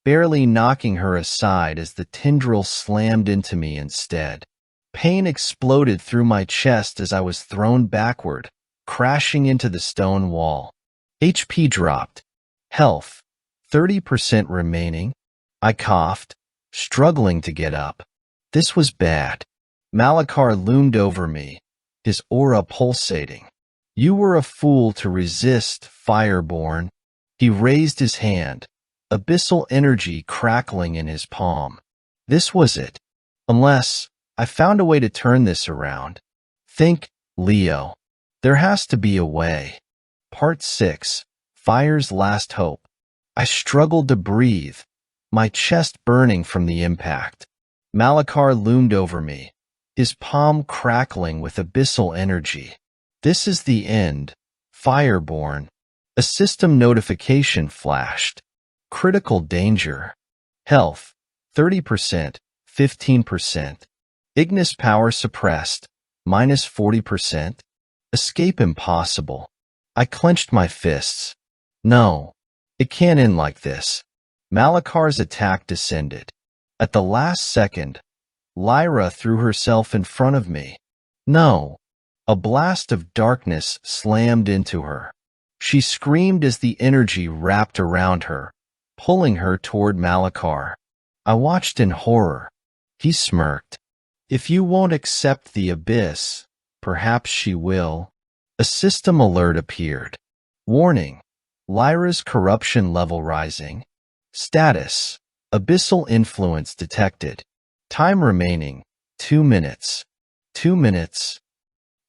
barely knocking her aside as the tendril slammed into me instead. Pain exploded through my chest as I was thrown backward, crashing into the stone wall. HP dropped. Health, 30% remaining. I coughed, struggling to get up. This was bad. Malakar loomed over me, his aura pulsating. You were a fool to resist, Fireborn. He raised his hand, abyssal energy crackling in his palm. This was it. Unless I found a way to turn this around. Think, Leo. There has to be a way. Part 6. Fire's Last Hope. I struggled to breathe, my chest burning from the impact. Malakar loomed over me, his palm crackling with abyssal energy. This is the end, Fireborn. A system notification flashed. Critical danger. Health, 30%, 15%. Ignis power suppressed, minus 40%. Escape impossible. I clenched my fists. No, it can't end like this. Malakar's attack descended. At the last second, Lyra threw herself in front of me. No. A blast of darkness slammed into her. She screamed as the energy wrapped around her, pulling her toward Malakar. I watched in horror. He smirked. If you won't accept the abyss, perhaps she will. A system alert appeared. Warning. Lyra's corruption level rising. Status. Abyssal influence detected. Time remaining, 2 minutes. 2 minutes.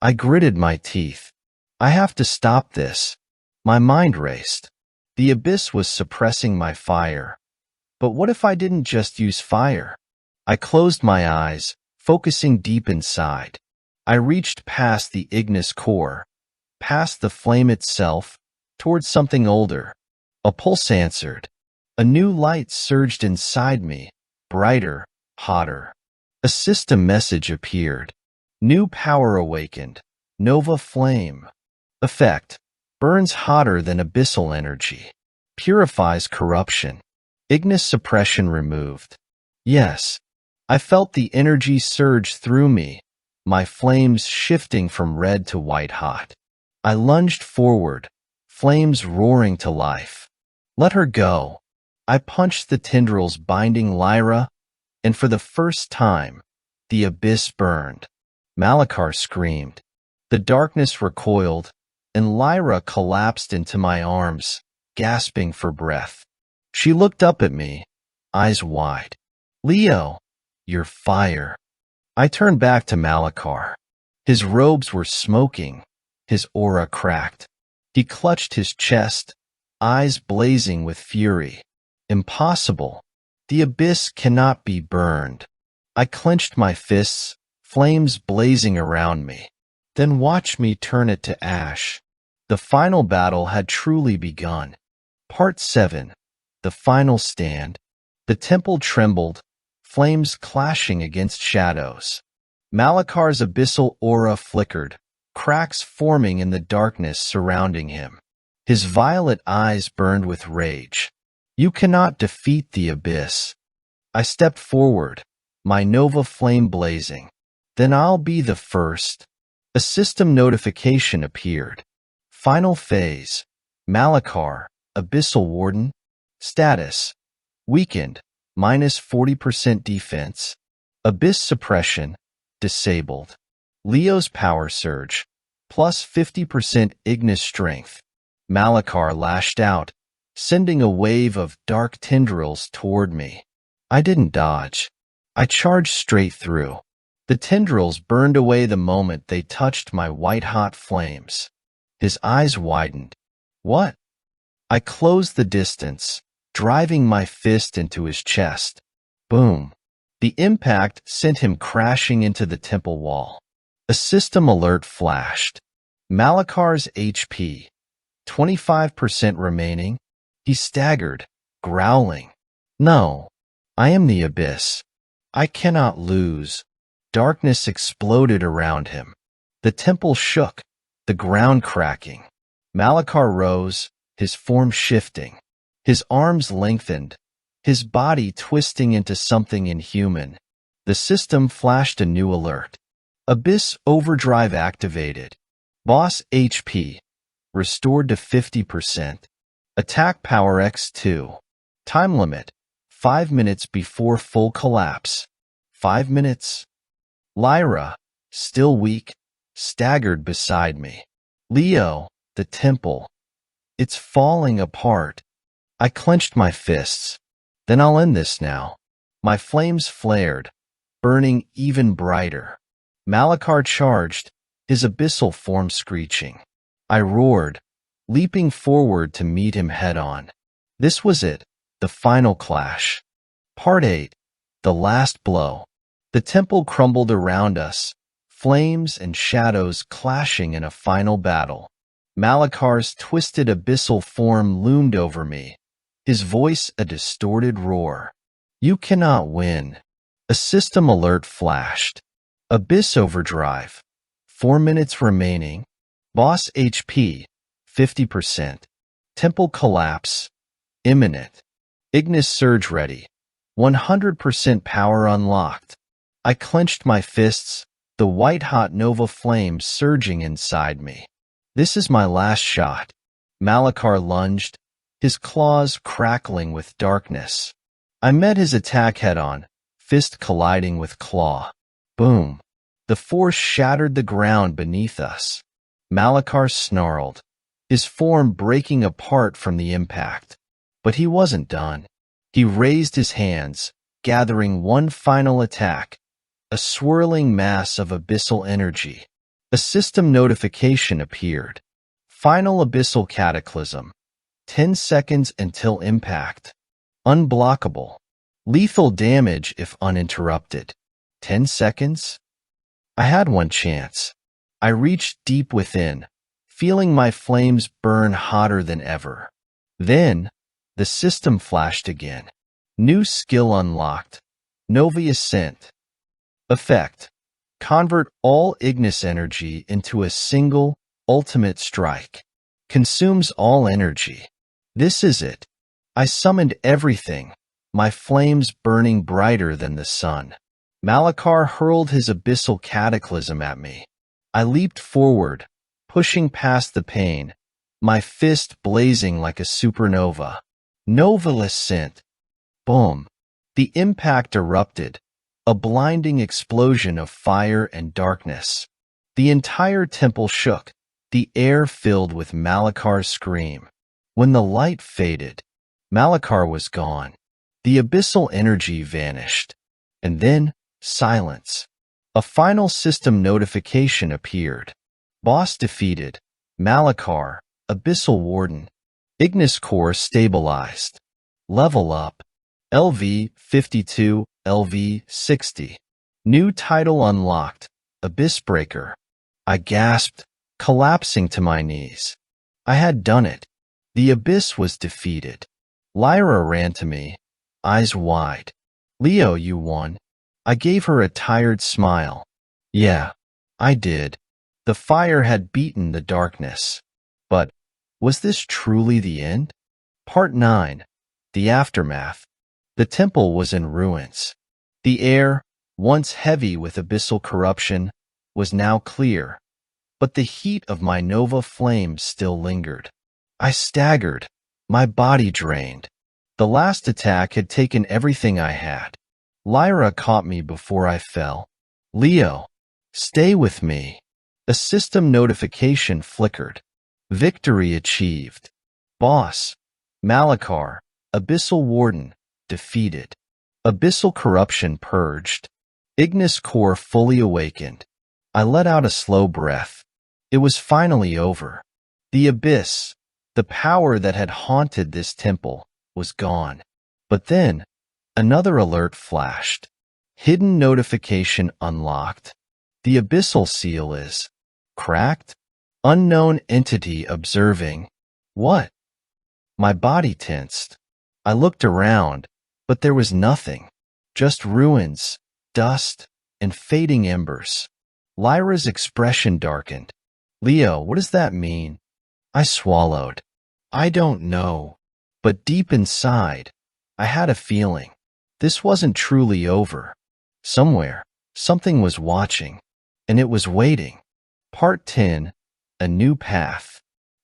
I gritted my teeth. I have to stop this. My mind raced. The abyss was suppressing my fire. But what if I didn't just use fire? I closed my eyes, focusing deep inside. I reached past the Ignis core, past the flame itself, towards something older. A pulse answered. A new light surged inside me, brighter, hotter. A system message appeared. New power awakened. Nova flame. Effect. Burns hotter than abyssal energy. Purifies corruption. Ignis suppression removed. Yes. I felt the energy surge through me, my flames shifting from red to white hot. I lunged forward, flames roaring to life. Let her go. I punched the tendrils binding Lyra, and for the first time, the abyss burned. Malakar screamed. The darkness recoiled, and Lyra collapsed into my arms, gasping for breath. She looked up at me, eyes wide. Leo, you're fire. I turned back to Malakar. His robes were smoking, his aura cracked. He clutched his chest, eyes blazing with fury. Impossible. The abyss cannot be burned. I clenched my fists, flames blazing around me. Then watch me turn it to ash. The final battle had truly begun. Part 7. The Final Stand. The temple trembled, flames clashing against shadows. Malakar's abyssal aura flickered, cracks forming in the darkness surrounding him. His violet eyes burned with rage. You cannot defeat the abyss. I stepped forward, my nova flame blazing. Then I'll be the first. A system notification appeared. Final phase. Malakar, Abyssal Warden. Status. Weakened, minus 40% defense. Abyss suppression, disabled. Leo's power surge, plus 50% Ignis strength. Malakar lashed out, sending a wave of dark tendrils toward me. I didn't dodge. I charged straight through. The tendrils burned away the moment they touched my white-hot flames. His eyes widened. What? I closed the distance, driving my fist into his chest. Boom. The impact sent him crashing into the temple wall. A system alert flashed. Malakar's HP, 25% remaining. He staggered, growling. No, I am the Abyss. I cannot lose. Darkness exploded around him. The temple shook, the ground cracking. Malakar rose, his form shifting. His arms lengthened, his body twisting into something inhuman. The system flashed a new alert. Abyss Overdrive activated. Boss HP restored to 50%. Attack power x2. Time limit 5 minutes before full collapse. 5 minutes. Lyra, still weak, staggered beside me. Leo, the temple. It's falling apart. I clenched my fists. Then I'll end this now. My flames flared, burning even brighter. Malakar charged, his abyssal form screeching. I roared, leaping forward to meet him head-on. This was it, the final clash. Part 8, the last blow. The temple crumbled around us, flames and shadows clashing in a final battle. Malakar's twisted abyssal form loomed over me, his voice a distorted roar. You cannot win. A system alert flashed. Abyss Overdrive. 4 minutes remaining. Boss HP. 50%. Temple collapse. Imminent. Ignis surge ready. 100% power unlocked. I clenched my fists, the white-hot nova flames surging inside me. This is my last shot. Malakar lunged, his claws crackling with darkness. I met his attack head-on, fist colliding with claw. Boom. The force shattered the ground beneath us. Malakar snarled, his form breaking apart from the impact. But he wasn't done. He raised his hands, gathering one final attack, a swirling mass of abyssal energy. A system notification appeared. Final abyssal cataclysm. 10 seconds until impact. Unblockable. Lethal damage if uninterrupted. 10 seconds? I had one chance. I reached deep within, feeling my flames burn hotter than ever. Then, the system flashed again. New skill unlocked. Nova Ascent. Effect. Convert all Ignis energy into a single, ultimate strike. Consumes all energy. This is it. I summoned everything, my flames burning brighter than the sun. Malakar hurled his abyssal cataclysm at me. I leaped forward, pushing past the pain, my fist blazing like a supernova. Nova Ascent. Boom. The impact erupted, a blinding explosion of fire and darkness. The entire temple shook, the air filled with Malakar's scream. When the light faded, Malakar was gone. The abyssal energy vanished. And then, silence. A final system notification appeared. Boss defeated. Malakar, Abyssal Warden. Ignis core stabilized. Level up. LV 52, LV 60. New title unlocked. Abyssbreaker. I gasped, collapsing to my knees. I had done it. The Abyss was defeated. Lyra ran to me, eyes wide. Leo, you won. I gave her a tired smile. Yeah, I did. The fire had beaten the darkness. But was this truly the end? Part 9. The Aftermath. The temple was in ruins. The air, once heavy with abyssal corruption, was now clear, but the heat of my nova flames still lingered. I staggered, my body drained. The last attack had taken everything I had. Lyra caught me before I fell. Leo, stay with me. A system notification flickered. Victory achieved. Boss, Malakar, Abyssal Warden, defeated. Abyssal corruption purged. Ignis core fully awakened. I let out a slow breath. It was finally over. The Abyss, the power that had haunted this temple, was gone. But then, another alert flashed. Hidden notification unlocked. The abyssal seal is cracked. Unknown entity observing. What? My body tensed. I looked around, but there was nothing. Just ruins, dust, and fading embers. Lyra's expression darkened. Leo, what does that mean? I swallowed. I don't know. But deep inside, I had a feeling. This wasn't truly over. Somewhere, something was watching, and it was waiting. Part 10. A New Path.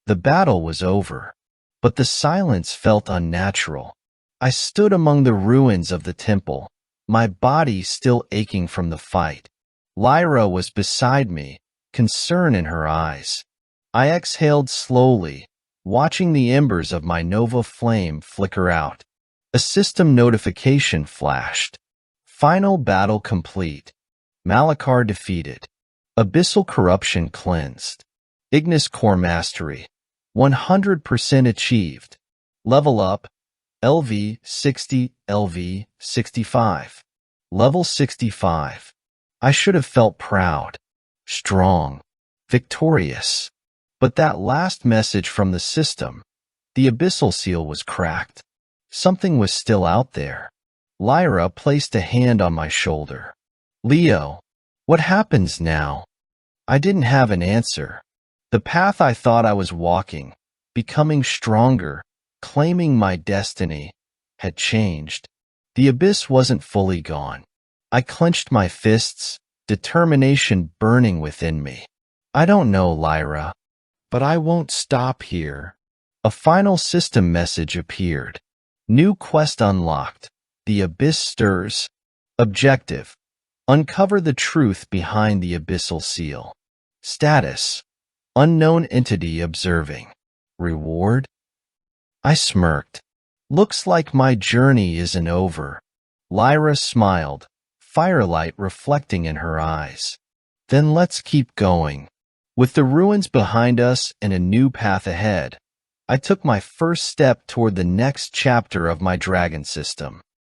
The battle was over, but the silence felt unnatural. I stood among the ruins of the temple, my body still aching from the fight. Lyra was beside me, concern in her eyes. I exhaled slowly, watching the embers of my Nova flame flicker out. A system notification flashed. Final battle complete. Malakar defeated. Abyssal corruption cleansed. Ignis core mastery. 100% achieved. Level up. LV 60, LV 65. Level 65. I should have felt proud, strong, victorious. But that last message from the system, the abyssal seal was cracked. Something was still out there. Lyra placed a hand on my shoulder. Leo, what happens now? I didn't have an answer. The path I thought I was walking, becoming stronger, claiming my destiny, had changed. The abyss wasn't fully gone. I clenched my fists, determination burning within me. I don't know, Lyra, but I won't stop here. A final system message appeared. New quest unlocked. The abyss stirs. Objective: uncover the truth behind the abyssal seal. Status: unknown entity observing. Reward? I smirked. Looks like my journey isn't over. Lyra smiled, firelight reflecting in her eyes. Then let's keep going. With the ruins behind us and a new path ahead, I took my first step toward the next chapter of my dragon system.